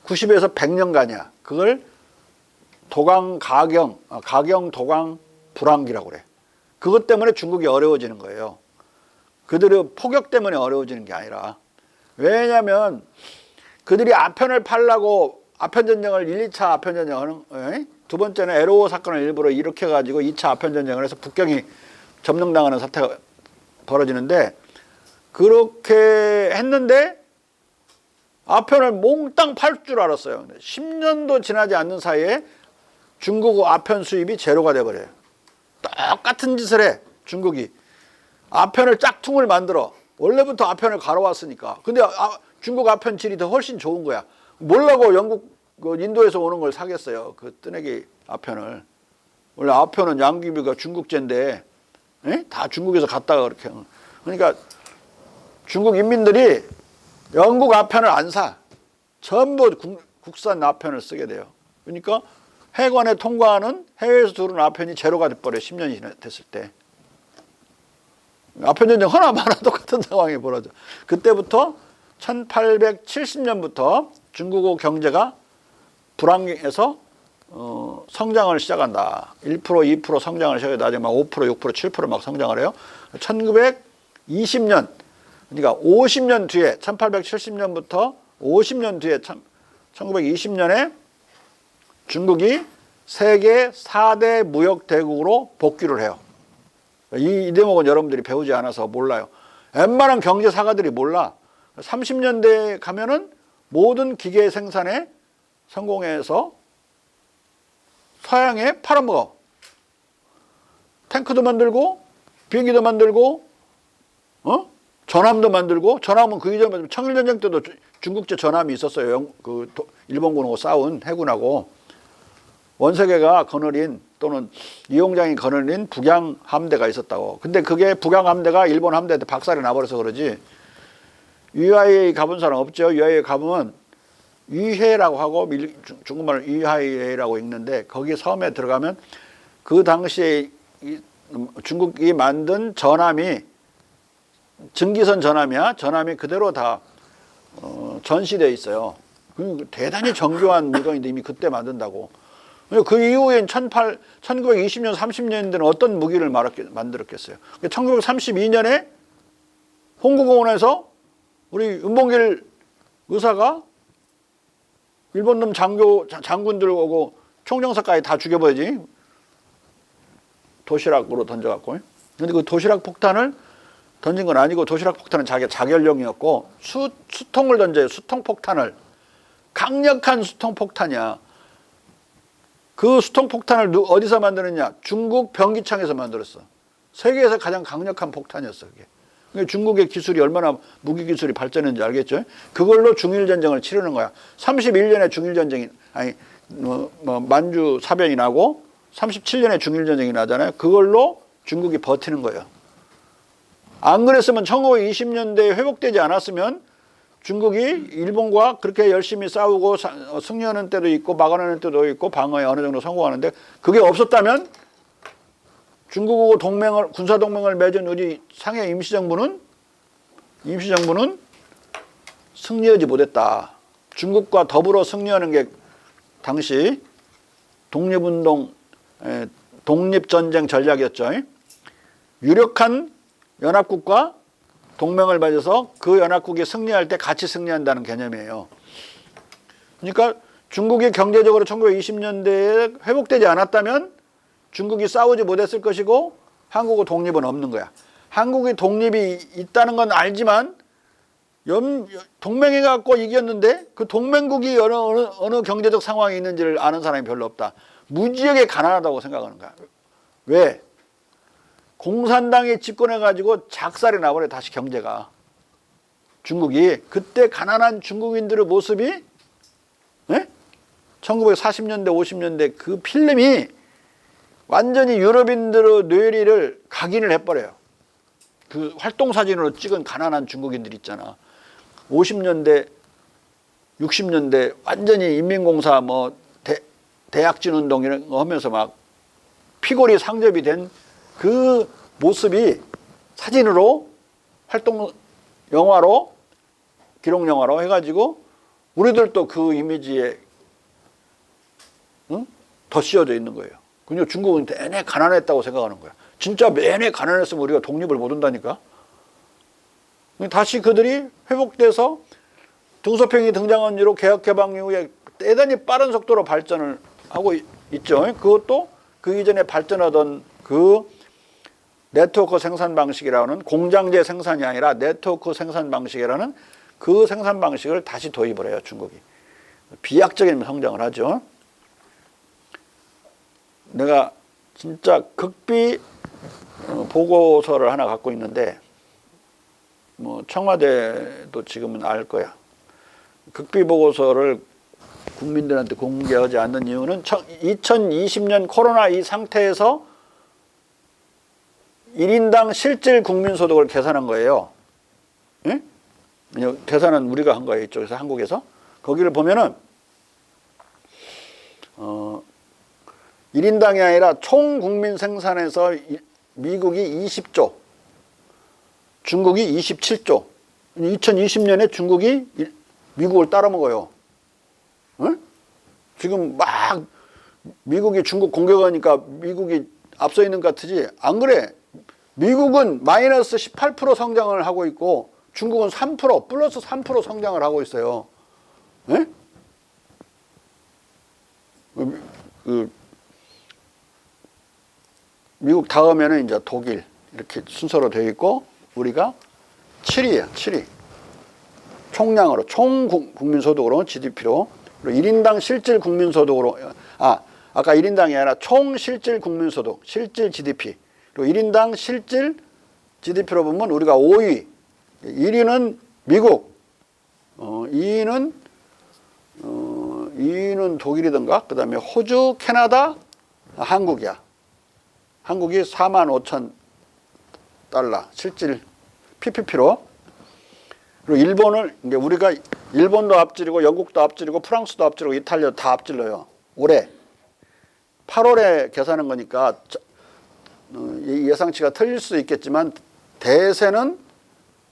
A: 90에서 100년간이야. 그걸 가경 도강 불황기라고 그래. 그것 때문에 중국이 어려워지는 거예요. 그들의 포격 때문에 어려워지는 게 아니라. 왜냐하면 그들이 아편을 팔라고 아편전쟁을 1, 2차 아편전쟁을 하는, 두 번째는 에로오 사건을 일부러 일으켜가지고 2차 아편전쟁을 해서 북경이 점령당하는 사태가 벌어지는데, 그렇게 했는데 아편을 몽땅 팔 줄 알았어요. 10년도 지나지 않는 사이에 중국 아편 수입이 제로가 돼버려요. 똑같은 짓을 해. 중국이 아편을 짝퉁을 만들어. 원래부터 아편을 갈아왔으니까. 근데 중국 아편 질이 더 훨씬 좋은 거야. 뭐라고 인도에서 오는 걸 사겠어요. 그 뜨내기 아편을. 원래 아편은 양귀비가 중국제인데 다 중국에서 갔다가 그렇게. 그러니까 중국 인민들이 영국 아편을 안 사. 전부 국산 아편을 쓰게 돼요. 그러니까 해관에 통과하는 해외에서 들어오는 아편이 제로가 돼버려요. 10년이 됐을 때. 아편전쟁 하나마나 똑같은 상황이 벌어져. 그때부터 1870년부터 중국의 경제가 불황에서 성장을 시작한다. 1%, 2% 성장을 시작해 나중에 막 5%, 6%, 7% 막 성장을 해요. 1920년, 그러니까 50년 뒤에 1870년부터 50년 뒤에 1920년에 중국이 세계 4대 무역 대국으로 복귀를 해요. 이 대목은 여러분들이 배우지 않아서 몰라요. 웬만한 경제사가들이 몰라. 30년대에 가면은 모든 기계 생산에 성공해서 서양에 팔아먹어. 탱크도 만들고 비행기도 만들고 전함도 만들고. 전함은 그 이전에 청일전쟁 때도 중국제 전함이 있었어요. 일본군하고 싸운 해군하고. 원세계가 거느린 또는 이용장이 거느린 북양 함대가 있었다고. 근데 그게 북양 함대가 일본 함대한테 박살이 나버려서 그러지. UIA 가본 사람 없죠? UIA 가보면 위해라고 하고 중국말로 위하이라고 읽는데 거기 섬에 들어가면 그 당시에 중국이 만든 전함이 증기선 전함이야. 전함이 그대로 다 전시되어 있어요. 대단히 정교한 물건인데 이미 그때 만든다고. 그 이후엔 1920년, 30년대는 어떤 무기를 만들었겠어요. 1932년에 홍구공원에서 우리 윤봉길 의사가 일본 놈 장군들 오고 총정사까지 다 죽여버리지. 도시락으로 던져갖고. 근데 그 도시락 폭탄을 던진 건 아니고 도시락 폭탄은 자결용이었고 수통을 던져요. 수통 폭탄을. 강력한 수통 폭탄이야. 그 수통 폭탄을 어디서 만드느냐? 중국 병기창에서 만들었어. 세계에서 가장 강력한 폭탄이었어. 그게. 그러니까 중국의 기술이 얼마나 무기 기술이 발전했는지 알겠죠? 그걸로 중일 전쟁을 치르는 거야. 31년에 중일 전쟁이 만주 사변이 나고 37년에 중일 전쟁이 나잖아요. 그걸로 중국이 버티는 거예요. 안 그랬으면 1920년대에 회복되지 않았으면 중국이 일본과 그렇게 열심히 싸우고 승리하는 때도 있고 막아내는 때도 있고 방어에 어느 정도 성공하는데 그게 없었다면 중국하고 군사 동맹을 맺은 우리 상해 임시정부는 승리하지 못했다. 중국과 더불어 승리하는 게 당시 독립운동, 독립전쟁 전략이었죠. 유력한 연합국과 동맹을 맺어서 그 연합국이 승리할 때 같이 승리한다는 개념이에요. 그러니까 중국이 경제적으로 1920년대에 회복되지 않았다면 중국이 싸우지 못했을 것이고 한국의 독립은 없는 거야. 한국의 독립이 있다는 건 알지만 동맹해갖고 이겼는데 그 동맹국이 어느 경제적 상황이 있는지를 아는 사람이 별로 없다. 무지하게 가난하다고 생각하는 거야. 왜? 공산당이 집권해가지고 작살이 나버려 다시 경제가. 중국이 그때 가난한 중국인들의 모습이 1940년대 50년대 그 필름이 완전히 유럽인들의 뇌리를 각인을 해버려요. 그 활동사진으로 찍은 가난한 중국인들 있잖아. 50년대 60년대 완전히 인민공사 대약진 운동 이런 거 하면서 막 피골이 상접이 된 그 모습이 사진으로 활동 영화로 기록 영화로 해가지고 우리들도 그 이미지에 더 씌워져 있는 거예요. 그러니까 중국은 내내 가난했다고 생각하는 거야. 진짜 내내 가난했으면 우리가 독립을 못 한다니까. 다시 그들이 회복돼서 등소평이 등장한 이후로 개혁개방 이후에 대단히 빠른 속도로 발전을 하고 있죠. 그것도 그 이전에 발전하던 그 네트워크 생산 방식이라는 공장제 생산이 아니라 네트워크 생산 방식이라는 그 생산 방식을 다시 도입을 해요. 중국이. 비약적인 성장을 하죠. 내가 진짜 극비 보고서를 하나 갖고 있는데 청와대도 지금은 알 거야. 극비 보고서를 국민들한테 공개하지 않는 이유는 2020년 코로나 이 상태에서 1인당 실질 국민소득을 계산한 거예요. 예? 계산은 우리가 한 거예요. 이쪽에서 한국에서. 거기를 보면은 1인당이 아니라 총 국민 생산에서 미국이 20조, 중국이 27조. 2020년에 중국이 미국을 따라먹어요. 응? 지금 막 미국이 중국 공격하니까 미국이 앞서 있는 것 같으지 안 그래. 미국은 마이너스 18% 성장을 하고 있고 중국은 3% 플러스 3% 성장을 하고 있어요. 예? 미국 다음에는 이제 독일 이렇게 순서로 되어 있고 우리가 7위야. 7위. 총량으로 총 국민소득으로 GDP로 그리고 1인당 실질 국민소득으로 아까 1인당이 아니라 총 실질 국민소득 실질 GDP 그리고 1인당 실질 GDP로 보면 우리가 5위 1위는 미국 2위는 독일이던가 그 다음에 호주 캐나다 한국이야. 한국이 45,000달러 실질 PPP로 그리고 일본을 이제 우리가 일본도 앞지르고 영국도 앞지르고 프랑스도 앞지르고 이탈리아도 다 앞질러요. 올해 8월에 계산한 거니까 이 예상치가 틀릴 수도 있겠지만 대세는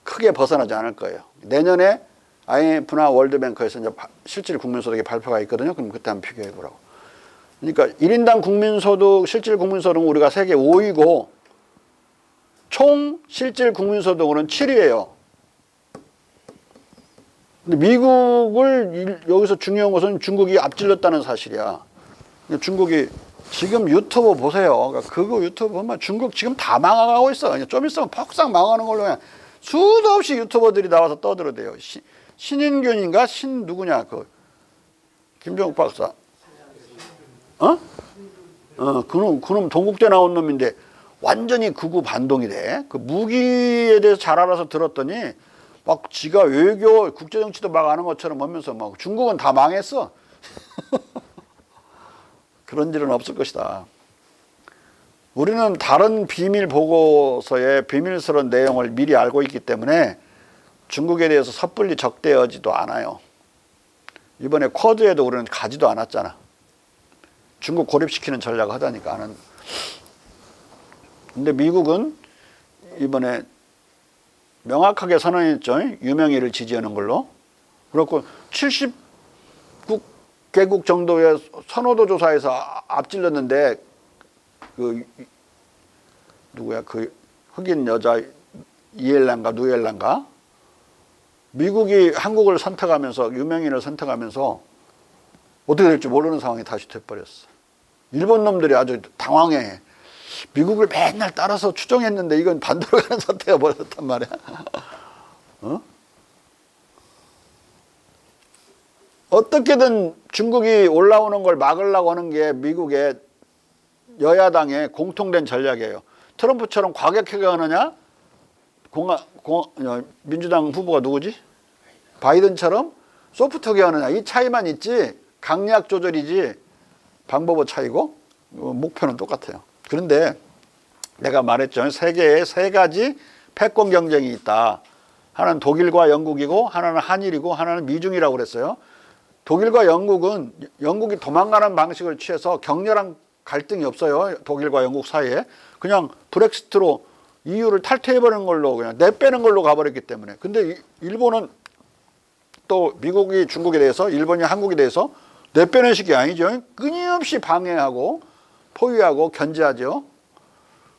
A: 크게 벗어나지 않을 거예요. 내년에 IMF나 월드뱅크에서 이제 실질 국민소득의 발표가 있거든요. 그럼 그때 한번 비교해 보라고. 그러니까 1인당 국민소득, 실질 국민소득은 우리가 세계 5위고 총 실질 국민소득으로는 7위예요. 근데 미국을 여기서 중요한 것은 중국이 앞질렀다는 사실이야. 중국이 지금 유튜브 보세요. 그러니까 그거 유튜브 보면 중국 지금 다 망하고 있어. 그냥 좀 있으면 폭삭 망하는 걸로 그냥 수도 없이 유튜버들이 나와서 떠들어대요. 신인균인가 누구냐 그 김종욱 박사. 그놈 동국대 나온 놈인데 완전히 극우 반동이 돼. 그 무기에 대해서 잘 알아서 들었더니 막 지가 외교 국제정치도 막 아는 것처럼 하면서 막 중국은 다 망했어. 그런 일은 없을 것이다. 우리는 다른 비밀 보고서의 비밀스러운 내용을 미리 알고 있기 때문에 중국에 대해서 섣불리 적대하지도 않아요. 이번에 쿼드에도 우리는 가지도 않았잖아. 중국 고립시키는 전략을 하다니까. 근데 미국은 이번에 명확하게 선언했죠. 유명희를 지지하는 걸로. 그렇고 70개국 정도의 선호도 조사에서 앞질렀는데 그 누구야 그 흑인 여자 이엘란가 누엘란가 미국이 한국을 선택하면서 유명인을 선택하면서 어떻게 될지 모르는 상황이 다시 돼버렸어. 일본 놈들이 아주 당황해. 미국을 맨날 따라서 추종했는데 이건 반대로 가는 사태가 벌어졌단 말이야. 어떻게든 중국이 올라오는 걸 막으려고 하는 게 미국의 여야당의 공통된 전략이에요. 트럼프처럼 과격하게 하느냐? 민주당 후보가 누구지? 바이든처럼 소프트하게 하느냐? 이 차이만 있지 강약 조절이지 방법의 차이고 목표는 똑같아요. 그런데 내가 말했죠. 세계에 세 가지 패권 경쟁이 있다. 하나는 독일과 영국이고 하나는 한일이고 하나는 미중이라고 그랬어요. 독일과 영국은 영국이 도망가는 방식을 취해서 격렬한 갈등이 없어요. 독일과 영국 사이에. 그냥 브렉시트로 EU를 탈퇴해버리는 걸로 그냥 내빼는 걸로 가버렸기 때문에. 근데 일본은 또 미국이 중국에 대해서 일본이 한국에 대해서 내빼는 식이 아니죠. 끊임없이 방해하고 포위하고 견제하죠.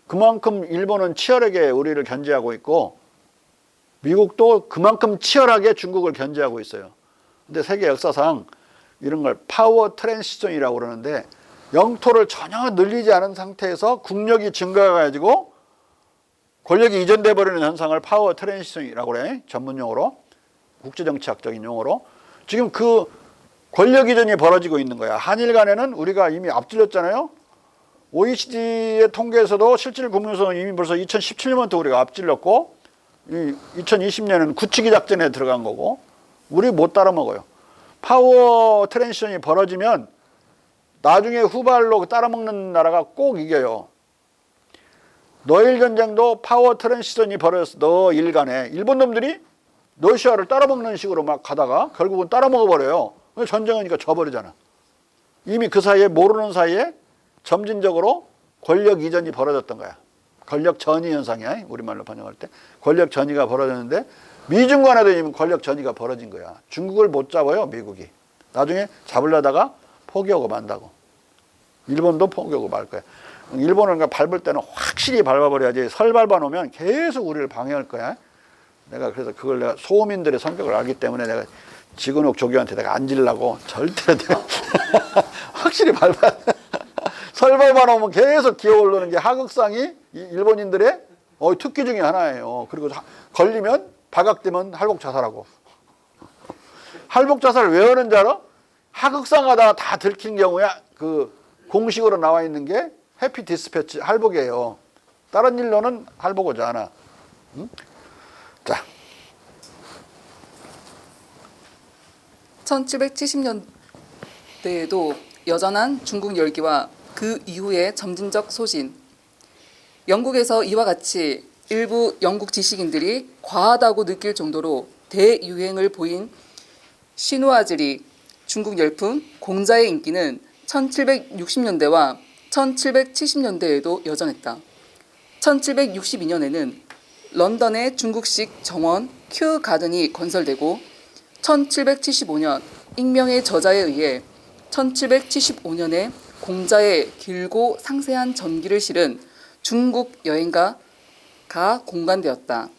A: 그만큼 일본은 치열하게 우리를 견제하고 있고 미국도 그만큼 치열하게 중국을 견제하고 있어요. 근데 세계 역사상 이런 걸 파워 트랜시션이라고 그러는데 영토를 전혀 늘리지 않은 상태에서 국력이 증가해가지고 권력이 이전돼 버리는 현상을 파워 트랜시션이라고 그래. 전문용어로. 국제정치학적인 용어로. 지금 그 권력 이전이 벌어지고 있는 거야. 한일 간에는 우리가 이미 앞질렀잖아요. OECD의 통계에서도 실질 국민소득은 이미 벌써 2017년부터 우리가 앞질렀고 2020년에는 굳히기 작전에 들어간 거고 우리 못 따라먹어요. 파워 트랜시션이 벌어지면 나중에 후발로 따라먹는 나라가 꼭 이겨요. 노일 전쟁도 파워 트랜시션이 벌어졌어. 노일 간에 일본 놈들이 러시아를 따라먹는 식으로 막 가다가 결국은 따라먹어버려요. 전쟁하니까 져버리잖아. 이미 그 사이에 모르는 사이에 점진적으로 권력 이전이 벌어졌던 거야. 권력 전이 현상이야. 우리말로 번역할 때. 권력 전이가 벌어졌는데 미중 간에도 이미 권력 전이가 벌어진 거야. 중국을 못 잡아요. 미국이. 나중에 잡으려다가 포기하고 만다고. 일본도 포기하고 말 거야. 일본은 밟을 때는 확실히 밟아버려야지 설 밟아놓으면 계속 우리를 방해할 거야. 내가 그래서 그걸 내가 소민들의 성격을 알기 때문에 내가 지근욱 조교한테 내가 앉으려고 절대로 내가 확실히 밟아야 돼. 설 밟아놓으면 계속 기어오르는 게 하극상이 일본인들의 특기 중에 하나예요. 그리고 걸리면 발각되면 할복 자살하고. 할복 자살을 왜 하는지 알아? 하극상하다가 다 들킨 경우에 그 공식으로 나와 있는 게 해피 디스패치 할복이에요. 다른 일로는 할복하지 않아. 응? 자.
B: 1770년대에도 여전한 중국 열기와 그 이후의 점진적 소진. 영국에서 이와 같이 일부 영국 지식인들이 과하다고 느낄 정도로 대유행을 보인 시누아즈리, 중국 열풍, 공자의 인기는 1760년대와 1770년대에도 여전했다. 1762년에는 런던의 중국식 정원 큐 가든이 건설되고 1775년 익명의 저자에 의해 1775년에 공자의 길고 상세한 전기를 실은 중국 여행가가 공간되었다.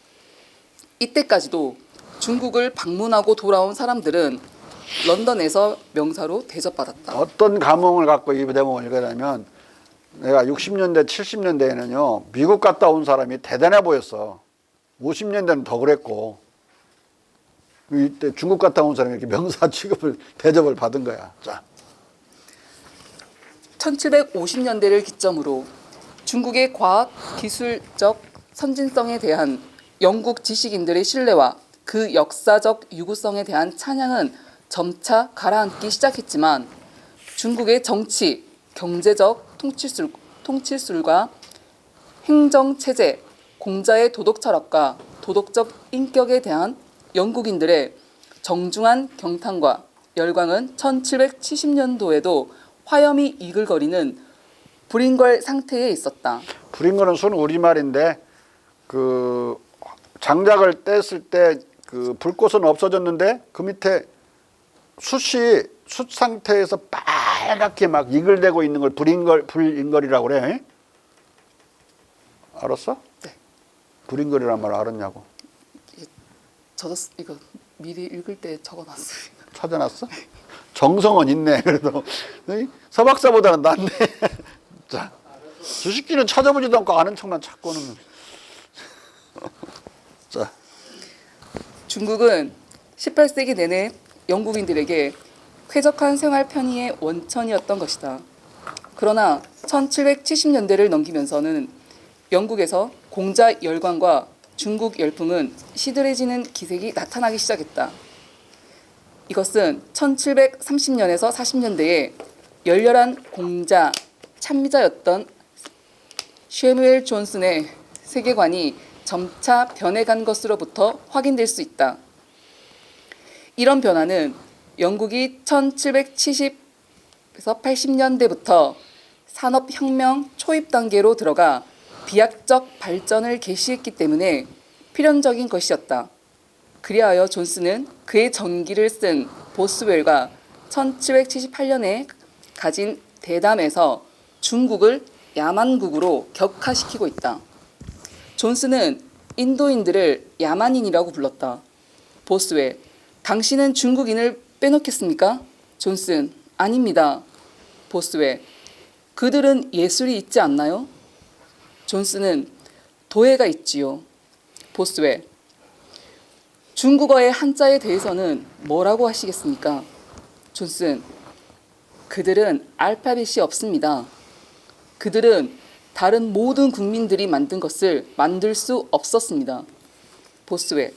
B: 이때까지도 중국을 방문하고 돌아온 사람들은 런던에서 명사로 대접받았다.
A: 어떤 감흥을 갖고 이 대목을 읽으냐면 내가 60년대, 70년대에는요 미국 갔다 온 사람이 대단해 보였어. 50년대는 더 그랬고 이때 중국 갔다 온 사람이 이렇게 명사 취급을 대접을 받은 거야. 자,
B: 1750년대를 기점으로 중국의 과학 기술적 선진성에 대한 영국 지식인들의 신뢰와 그 역사적 유구성에 대한 찬양은 점차 가라앉기 시작했지만 중국의 정치, 경제적 통치술과 행정체제, 공자의 도덕 철학과 도덕적 인격에 대한 영국인들의 정중한 경탄과 열광은 1770년도에도 화염이 이글거리는 불인걸 상태에 있었다.
A: 불인거는 순 우리말인데 그 장작을 뗐을 때 그 불꽃은 없어졌는데 그 밑에 숯 상태에서 빨갛게 막 이글대고 있는 걸 불인걸이라고 그래. 알았어?
B: 네.
A: 불인걸이란 말 알았냐고.
B: 이거 미리 읽을 때 적어놨어요.
A: 찾아놨어? 정성은 있네. 그래도 서박사보다는 낫네. 자, 주식기는 찾아보지도 않고 아는 척만 찾고는. 자,
B: 중국은 18세기 내내 영국인들에게 쾌적한 생활 편의의 원천이었던 것이다. 그러나 1770년대를 넘기면서는 영국에서 공자 열광과 중국 열풍은 시들해지는 기색이 나타나기 시작했다. 이것은 1730년에서 40년대에 열렬한 공자 찬미자였던 쉐무엘 존슨의 세계관이 점차 변해간 것으로부터 확인될 수 있다. 이런 변화는 영국이 1770에서 80년대부터 산업혁명 초입 단계로 들어가 비약적 발전을 개시했기 때문에 필연적인 것이었다. 그리하여 존슨은 그의 전기를 쓴 보스웰과 1778년에 가진 대담에서 중국을 야만국으로 격화시키고 있다. 존슨은 인도인들을 야만인이라고 불렀다. 보스웰, 당신은 중국인을 빼놓겠습니까? 존슨, 아닙니다. 보스웰, 그들은 예술이 있지 않나요? 존슨은 도예가 있지요. 보스웰, 중국어의 한자에 대해서는 뭐라고 하시겠습니까? 존슨, 그들은 알파벳이 없습니다. 그들은 다른 모든 국민들이 만든 것을 만들 수 없었습니다. 보스웰,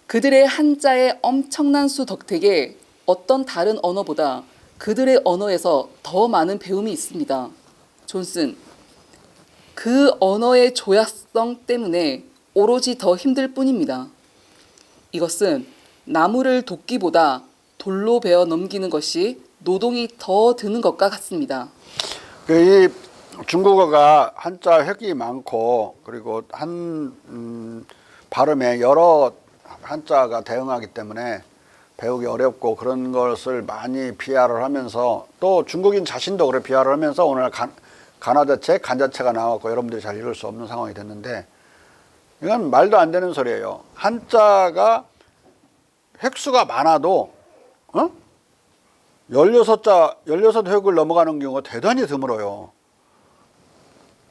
B: 그들의 한자의 엄청난 수 덕택에 어떤 다른 언어보다 그들의 언어에서 더 많은 배움이 있습니다. 존슨, 그 언어의 조약성 때문에 오로지 더 힘들 뿐입니다. 이것은 나무를 돕기보다 돌로 베어 넘기는 것이 노동이 더 드는 것과 같습니다.
A: 이 중국어가 한자 획이 많고 그리고 발음에 여러 한자가 대응하기 때문에 배우기 어렵고 그런 것을 많이 비하를 하면서 또 중국인 자신도 그래 비하를 하면서 오늘 간화자체, 간자체가 나왔고 여러분들이 잘 읽을 수 없는 상황이 됐는데 이건 말도 안 되는 소리예요. 한자가 획수가 많아도 16획을 넘어가는 경우가 대단히 드물어요.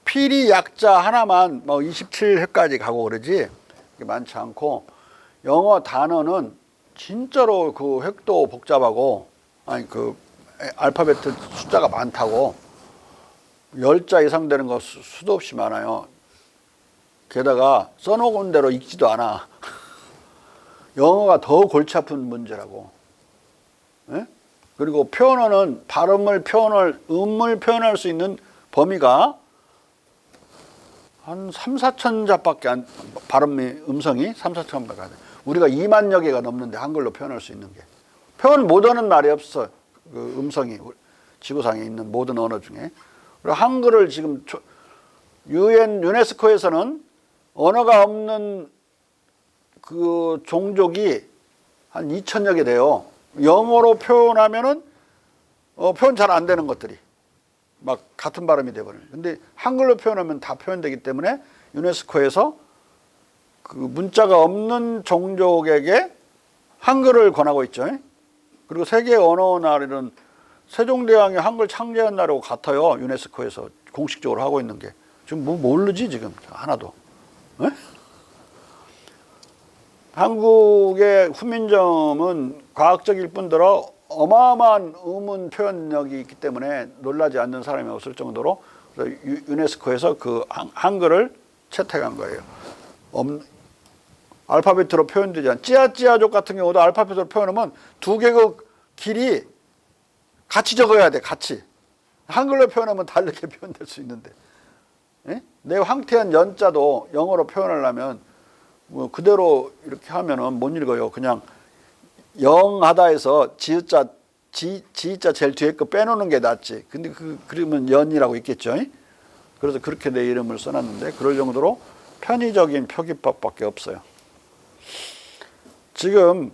A: 필이 약자 하나만 뭐 27회까지 가고 그러지 많지 않고 영어 단어는 진짜로 그 획도 복잡하고 아니 그 알파벳 숫자가 많다고 10자 이상 되는 거 수도 없이 많아요. 게다가 써놓은 대로 읽지도 않아. 영어가 더 골치 아픈 문제라고. 예? 그리고 표현어는 음을 표현할 수 있는 범위가 한 3, 4천 자밖에 발음이 음성이 3, 4천 밖에 안 돼. 우리가 2만여 개가 넘는데 한글로 표현할 수 있는 게. 표현 못하는 말이 없어. 그 음성이 지구상에 있는 모든 언어 중에. 그리고 한글을 지금 유네스코에서는 언어가 없는 그 종족이 한 2천여 개 돼요. 영어로 표현하면은 표현 잘 안 되는 것들이 막 같은 발음이 돼버려요. 근데 한글로 표현하면 다 표현되기 때문에 유네스코에서 그 문자가 없는 종족에게 한글을 권하고 있죠. 그리고 세계 언어 날은 세종대왕이 한글 창제한 날하고 같아요. 유네스코에서 공식적으로 하고 있는 게. 지금 뭐 모르지 지금 하나도. 에? 한국의 후민점은 과학적일 뿐더러 어마어마한 의문 표현력이 있기 때문에 놀라지 않는 사람이 없을 정도로 유네스코에서 그 한글을 채택한 거예요. 알파벳으로 표현되지 않은 찌아찌아족 같은 경우도 알파벳으로 표현하면 두 개의 길이 같이 적어야 돼. 같이. 한글로 표현하면 다르게 표현될 수 있는데. 예? 내 황태한 연자도 영어로 표현하려면 뭐 그대로 이렇게 하면은 못 읽어요. 그냥 영하다에서 지읒자 제일 뒤에 거 빼놓는 게 낫지. 근데 그러면 연이라고 있겠죠. 그래서 그렇게 내 이름을 써놨는데 그럴 정도로 편의적인 표기법밖에 없어요. 지금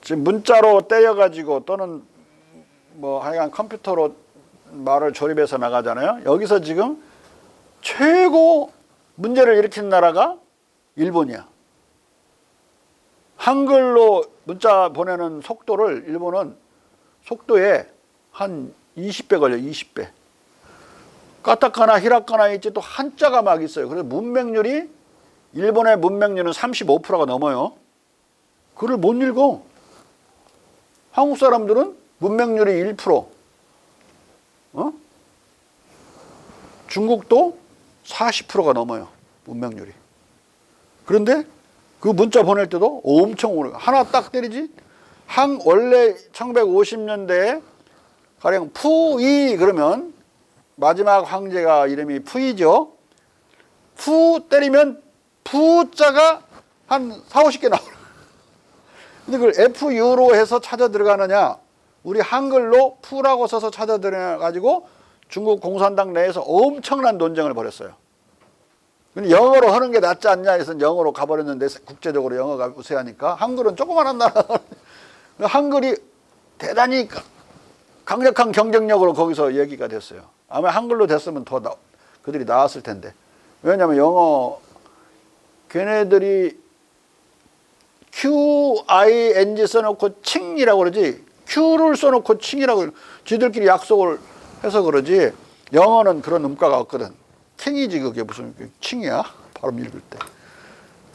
A: 문자로 떼어가지고 또는 뭐 하여간 컴퓨터로 말을 조립해서 나가잖아요. 여기서 지금 최고 문제를 일으킨 나라가 일본이야. 한글로 문자 보내는 속도를 일본은 속도에 한 20배 걸려. 20배. 까타카나 히라카나 있지 또 한자가 막 있어요. 그래서 문맹률이 일본의 문맹률은 35%가 넘어요. 그걸 못 읽어. 한국 사람들은 문맹률이 1%. 중국도 40%가 넘어요. 문맹률이. 그런데 그 문자 보낼 때도 엄청 오래. 하나 딱 때리지. 원래 1950년대에 가령 푸이 그러면 마지막 황제가 이름이 푸이죠. 푸 때리면 푸자가 한 4, 50개 나오는 거예요. 근데 그걸 FU로 해서 찾아 들어가느냐, 우리 한글로 푸라고 써서 찾아 들어가가지고 중국 공산당 내에서 엄청난 논쟁을 벌였어요. 근데 영어로 하는 게 낫지 않냐 해서 영어로 가버렸는데 국제적으로 영어가 우세하니까 한글은 조그만한 나라. 한글이 대단히 강력한 경쟁력으로 거기서 얘기가 됐어요. 아마 한글로 됐으면 더 그들이 나았을 텐데. 왜냐하면 영어 걔네들이 QING 써놓고 칭이라고 그러지 Q를 써놓고 칭이라고 지들끼리 약속을 해서 그러지 영어는 그런 음가가 없거든. 킹이지 그게 무슨 칭이야 발음 읽을 때.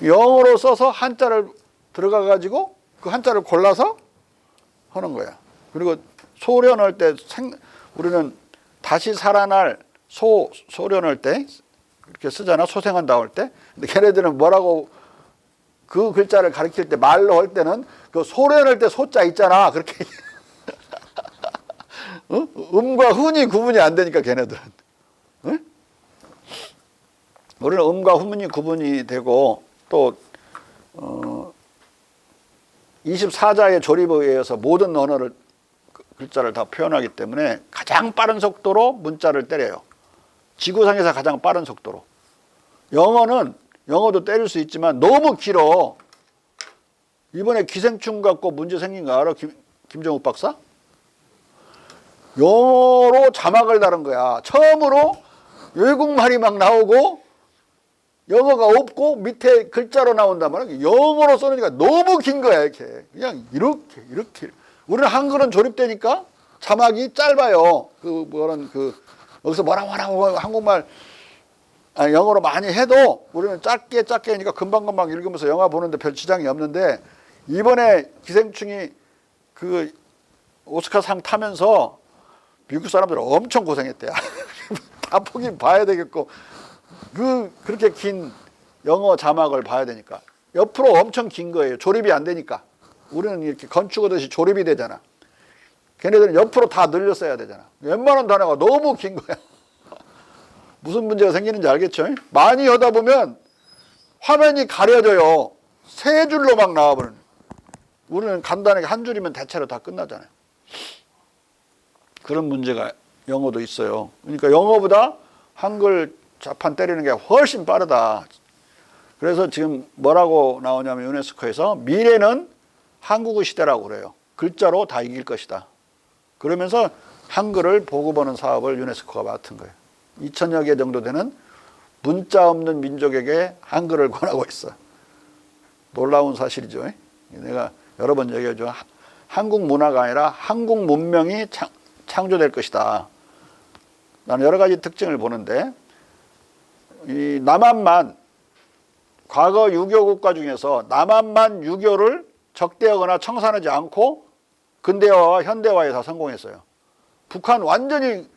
A: 영어로 써서 한자를 들어가 가지고 그 한자를 골라서 하는 거야. 그리고 소련할 때 우리는 다시 살아날 소련할 때 이렇게 쓰잖아. 소생한다 할 때. 근데 걔네들은 뭐라고 그 글자를 가리킬 때 말로 할 때는 그 소련할 때 소자 있잖아. 그렇게 음과 훈이 구분이 안 되니까 걔네들은. 응? 우리는 음과 훈이 구분이 되고 또 24자의 조립에 의해서 모든 언어를 글자를 다 표현하기 때문에 가장 빠른 속도로 문자를 때려요. 지구상에서 가장 빠른 속도로. 영어도 때릴 수 있지만 너무 길어. 이번에 기생충 갖고 문제 생긴 거 알아? 김정욱 박사? 영어로 자막을 다른 거야. 처음으로 외국말이 막 나오고 영어가 없고 밑에 글자로 나온단 말이야. 영어로 써놓으니까 너무 긴 거야. 이렇게 그냥 이렇게. 우리는 한글은 조립되니까 자막이 짧아요. 여기서 뭐라고 한국말 영어로 많이 해도 우리는 짧게 하니까 금방금방 읽으면서 영화 보는데 별 지장이 없는데 이번에 기생충이 그 오스카상 타면서 미국 사람들 엄청 고생했대요. 다 보긴 봐야 되겠고 그렇게 긴 영어 자막을 봐야 되니까 옆으로 엄청 긴 거예요. 조립이 안 되니까. 우리는 이렇게 건축하듯이 조립이 되잖아. 걔네들은 옆으로 다 늘렸어야 되잖아. 웬만한 단어가 너무 긴 거야. 무슨 문제가 생기는지 알겠죠? 많이 하다 보면 화면이 가려져요. 세 줄로 막 나와버리는. 우리는 간단하게 한 줄이면 대체로 다 끝나잖아요. 그런 문제가 영어도 있어요. 그러니까 영어보다 한글 자판 때리는 게 훨씬 빠르다. 그래서 지금 뭐라고 나오냐면 유네스코에서 미래는 한국어 시대라고 그래요. 글자로 다 이길 것이다. 그러면서 한글을 보급하는 사업을 유네스코가 맡은 거예요. 2천여 개 정도 되는 문자 없는 민족에게 한글을 권하고 있어. 놀라운 사실이죠. 내가 여러 번 얘기하죠. 한국 문화가 아니라 한국 문명이 창조될 것이다. 나는 여러 가지 특징을 보는데 이 남한만 과거 유교 국가 중에서 남한만 유교를 적대하거나 청산하지 않고 근대화와 현대화에 다 성공했어요. 북한 완전히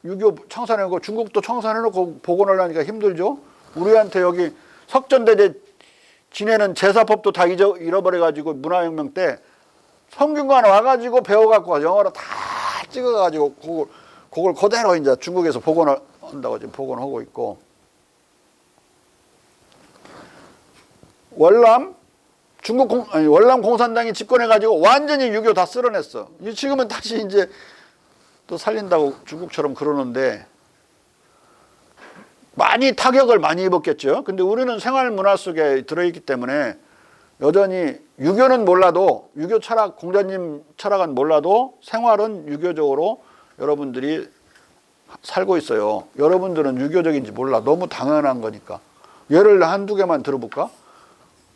A: 유교 청산해놓고 중국도 청산해놓고 복원하려니까 힘들죠. 우리한테 여기 석전대제 지내는 제사법도 다 잃어버려가지고 문화혁명 때 성균관 와가지고 배워갖고 영어로 다 찍어가지고 그걸 그대로 이제 중국에서 복원한다고 지금 복원하고 있고 월남 공산당이 집권해가지고 완전히 유교 다 쓸어냈어. 지금은 다시 이제 또 살린다고 중국처럼 그러는데 많이 타격을 많이 입었겠죠. 근데 우리는 생활 문화 속에 들어있기 때문에 여전히 유교는 몰라도 유교 철학, 공자님 철학은 몰라도 생활은 유교적으로 여러분들이 살고 있어요. 여러분들은 유교적인지 몰라. 너무 당연한 거니까. 예를 한두 개만 들어볼까?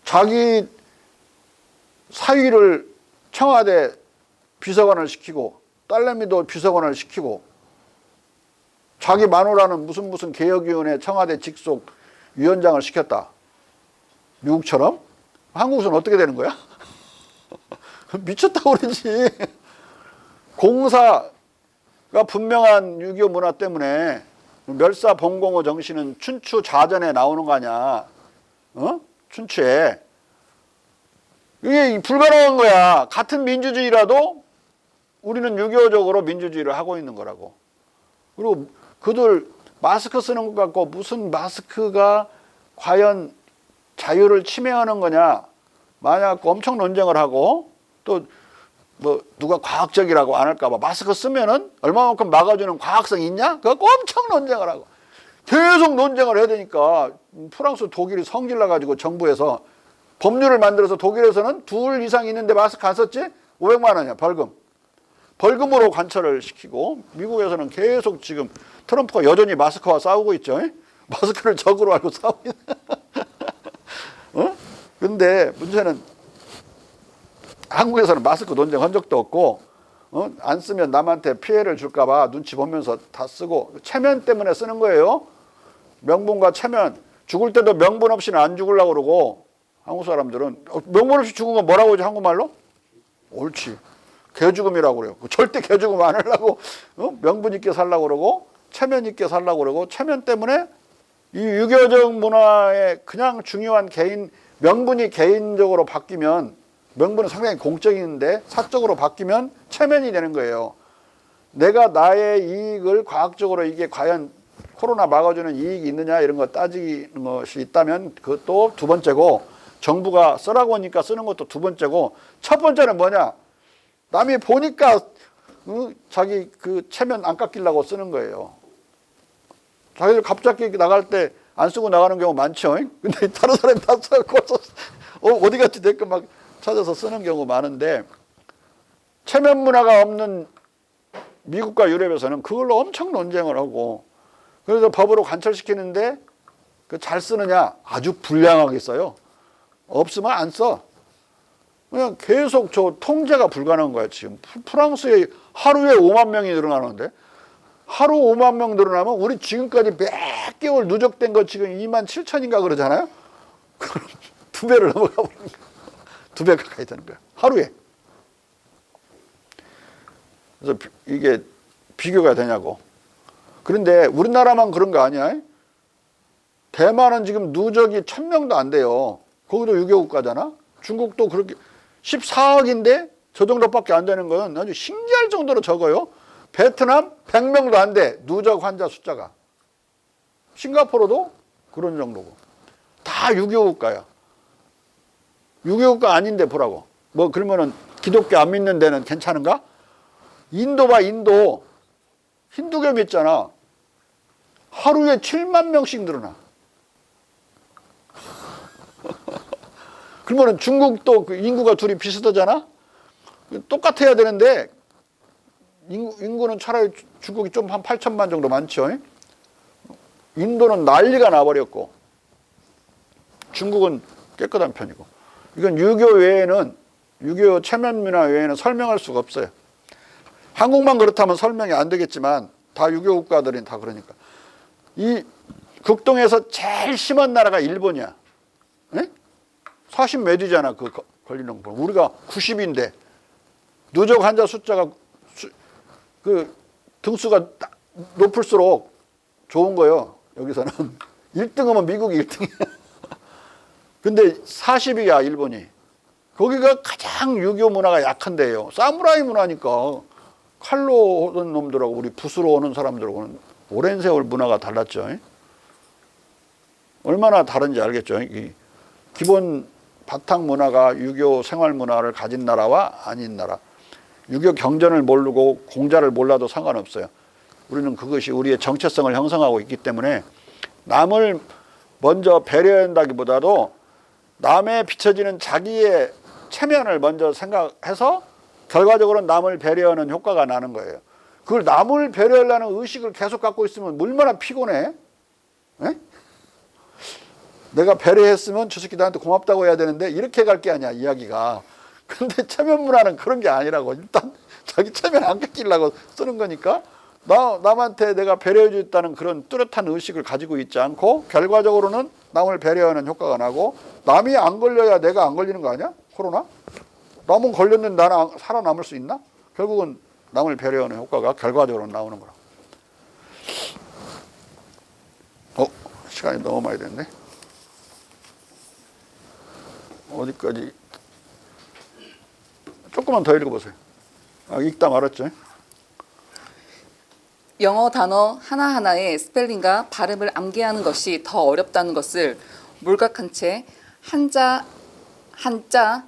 A: 자기 사위를 청와대 비서관을 시키고 딸내미도 비서관을 시키고 자기 마누라는 무슨 개혁위원회 청와대 직속 위원장을 시켰다. 미국처럼? 한국에서는 어떻게 되는 거야? 미쳤다고 그러지. 공사가 분명한 유교 문화 때문에 멸사봉공의 정신은 춘추 좌전에 나오는 거 아니야. 춘추에. 이게 불가능한 거야. 같은 민주주의라도 우리는 유교적으로 민주주의를 하고 있는 거라고. 그리고 그들 마스크 쓰는 것 같고 무슨 마스크가 과연 자유를 침해하는 거냐. 만약 엄청 논쟁을 하고 또 뭐 누가 과학적이라고 안 할까 봐 마스크 쓰면은 얼마만큼 막아주는 과학성이 있냐? 그거 엄청 논쟁을 하고 계속 논쟁을 해야 되니까 프랑스, 독일이 성질 나가지고 정부에서 법률을 만들어서 독일에서는 둘 이상 있는데 마스크 안 썼지? 500만 원이야 벌금. 벌금으로 관철을 시키고 미국에서는 계속 지금 트럼프가 여전히 마스크와 싸우고 있죠. 마스크를 적으로 알고 싸우고 있는. 근데 문제는 한국에서는 마스크 논쟁한 적도 없고 안 쓰면 남한테 피해를 줄까 봐 눈치 보면서 다 쓰고 체면 때문에 쓰는 거예요. 명분과 체면. 죽을 때도 명분 없이는 안 죽으려고 그러고 한국 사람들은 명분 없이 죽은 건 뭐라고 하지 한국말로? 옳지. 개죽음이라고 그래요. 절대 개죽음 안 하려고 명분 있게 살려고 그러고 체면 있게 살려고 그러고 체면 때문에 이 유교적 문화의 그냥 중요한 명분이 개인적으로 바뀌면 명분은 상당히 공적인데 사적으로 바뀌면 체면이 되는 거예요. 내가 나의 이익을 과학적으로 이게 과연 코로나 막아주는 이익이 있느냐 이런 거 따지는 것이 있다면 그것도 두 번째고 정부가 쓰라고 하니까 쓰는 것도 두 번째고 첫 번째는 뭐냐? 남이 보니까 자기 그 체면 안 깎이려고 쓰는 거예요. 자기들 갑자기 나갈 때 안 쓰고 나가는 경우 많죠. 근데 다른 사람이 다 써갖고 어디 갔지 댓글 막 찾아서 쓰는 경우 많은데 체면 문화가 없는 미국과 유럽에서는 그걸로 엄청 논쟁을 하고 그래서 법으로 관철시키는데 그 잘 쓰느냐? 아주 불량하게 써요. 없으면 안 써. 그냥 계속 통제가 불가능한 거야 지금. 프랑스에 하루에 5만 명이 늘어나는데 하루 5만 명 늘어나면 우리 지금까지 몇 개월 누적된 거 지금 2만 7천인가 그러잖아요. 그럼 2배를 넘어가 버리는 거야. 2배 가까이 되는 거야. 하루에. 그래서 이게 비교가 되냐고. 그런데 우리나라만 그런 거 아니야? 대만은 지금 누적이 1000명도 안 돼요. 거기도 유교국가잖아. 중국도 그렇게 14억인데 저 정도밖에 안 되는 건 아주 신기할 정도로 적어요. 베트남 100명도 안 돼. 누적 환자 숫자가. 싱가포르도 그런 정도고. 다 다 유교 국가야. 유교 국가 아닌데 보라고. 뭐 그러면은 기독교 안 믿는 데는 괜찮은가? 인도 봐, 인도. 힌두교 믿잖아. 하루에 7만 명씩 늘어나. 그러면은 중국도 그 인구가 둘이 비슷하잖아? 똑같아야 되는데, 인구는 차라리 중국이 좀 한 8천만 정도 많죠. 인도는 난리가 나버렸고, 중국은 깨끗한 편이고. 이건 유교 외에는, 유교 체면 문화 외에는 설명할 수가 없어요. 한국만 그렇다면 설명이 안 되겠지만, 다 유교 국가들은 다 그러니까. 이 극동에서 제일 심한 나라가 일본이야. 에? 40 몇 위잖아, 그 걸리는 거. 우리가 90인데, 누적 환자 숫자가, 그 등수가 높을수록 좋은 거예요. 여기서는. 1등하면 미국이 1등이야. 근데 40이야, 일본이. 거기가 가장 유교 문화가 약한 데예요. 사무라이 문화니까. 칼로 오는 놈들하고 우리 붓으로 오는 사람들하고는 오랜 세월 문화가 달랐죠. 얼마나 다른지 알겠죠. 이 기본 바탕 문화가 유교 생활 문화를 가진 나라와 아닌 나라. 유교 경전을 모르고 공자를 몰라도 상관없어요. 우리는 그것이 우리의 정체성을 형성하고 있기 때문에 남을 먼저 배려한다기보다도 남에 비춰지는 자기의 체면을 먼저 생각해서 결과적으로 남을 배려하는 효과가 나는 거예요. 그걸 남을 배려하려는 의식을 계속 갖고 있으면 얼마나 피곤해? 에? 내가 배려했으면 저 새끼 나한테 고맙다고 해야 되는데 이렇게 갈 게 아니야, 이야기가. 근데 체면 문화는 그런 게 아니라고. 일단 자기 체면 안 깎이려고 쓰는 거니까 남한테 내가 배려해 줬다는 그런 뚜렷한 의식을 가지고 있지 않고 결과적으로는 남을 배려하는 효과가 나고 남이 안 걸려야 내가 안 걸리는 거 아니야? 코로나? 남은 걸렸는데 나는 살아남을 수 있나? 결국은 남을 배려하는 효과가 결과적으로 나오는 거라. 시간이 너무 많이 됐네. 어디까지? 조금만 더 읽어보세요. 읽다 말았죠.
B: 영어 단어 하나하나의 스펠링과 발음을 암기하는 것이 더 어렵다는 것을 몰각한 채 한자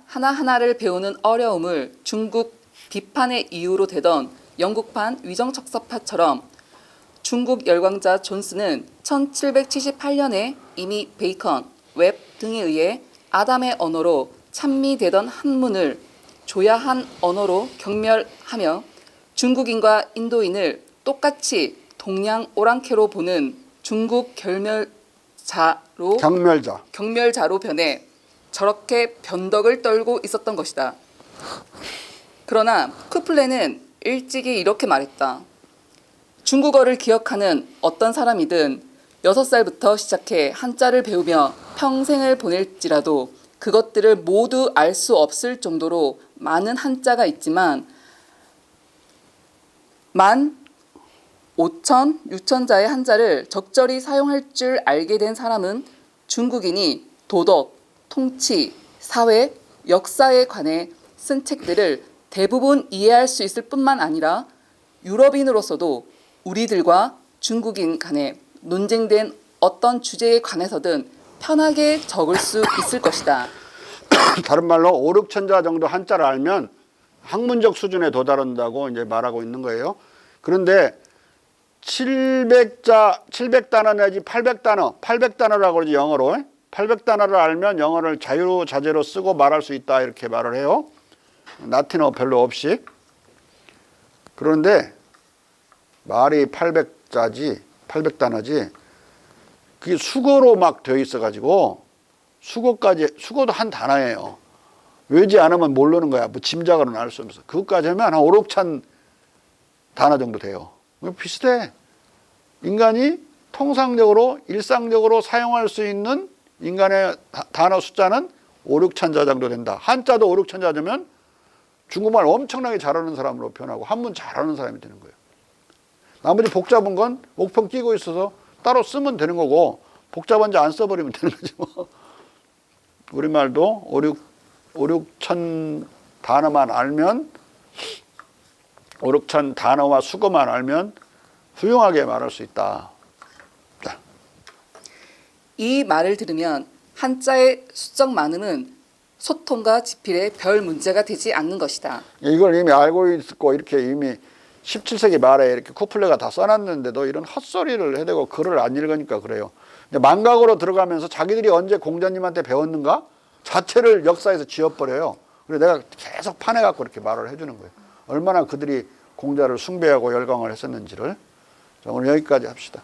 B: 하나하나를 배우는 어려움을 중국 비판의 이유로 대던 영국판 위정척서파처럼 중국 열광자 존스는 1778년에 이미 베이컨, 웹 등에 의해 아담의 언어로 찬미되던 한문을 조야한 언어로 경멸하며 중국인과 인도인을 똑같이 동양 오랑캐로 보는 중국 경멸자로 변해 저렇게 변덕을 떨고 있었던 것이다. 그러나 쿠플레는 일찍이 이렇게 말했다. 중국어를 기억하는 어떤 사람이든 6살부터 시작해 한자를 배우며 평생을 보낼지라도 그것들을 모두 알 수 없을 정도로 많은 한자가 있지만 15,000, 6,000자의 한자를 적절히 사용할 줄 알게 된 사람은 중국인이 도덕, 통치, 사회, 역사에 관해 쓴 책들을 대부분 이해할 수 있을 뿐만 아니라 유럽인으로서도 우리들과 중국인 간에 논쟁된 어떤 주제에 관해서든 편하게 적을 수 있을 것이다.
A: 다른 말로 5, 6천자 정도 한자를 알면 학문적 수준에 도달한다고 이제 말하고 있는 거예요. 그런데 700단어 내지 800단어라고 그러지, 영어로. 800단어를 알면 영어를 자유자재로 쓰고 말할 수 있다, 이렇게 말을 해요. 라틴어 별로 없이. 그런데 말이 800단어지 그게 수거로 막 되어 있어가지고 수거도 한 단어예요. 외지 않으면 모르는 거야. 뭐 짐작으로는 알 수 없어. 그것까지 하면 한 5, 6천 단어 정도 돼요. 비슷해. 인간이 통상적으로 일상적으로 사용할 수 있는 인간의 단어 숫자는 5, 6천자 정도 된다. 한자도 5, 6천자 되면 중국말 엄청나게 잘하는 사람으로 표현하고 한문 잘하는 사람이 되는 거예요. 나머지 복잡한 건 목평 끼고 있어서 따로 쓰면 되는 거고 복잡한지 안 써버리면 되는 거지 뭐. 우리말도 5, 6천 단어만 알면 5, 6천 단어와 수거만 알면 훌륭하게 말할 수 있다.
B: 이 말을 들으면 한자의 수적 많음은 소통과 지필에 별 문제가 되지 않는 것이다.
A: 이걸 이미 알고 있고 이렇게 이미 17세기 말에 이렇게 쿠플레가 다 써놨는데도 이런 헛소리를 해대고 글을 안 읽으니까 그래요. 근데 망각으로 들어가면서 자기들이 언제 공자님한테 배웠는가 자체를 역사에서 지워버려요. 그래서 내가 계속 파내갖고 이렇게 말을 해주는 거예요. 얼마나 그들이 공자를 숭배하고 열광을 했었는지를. 자, 오늘 여기까지 합시다.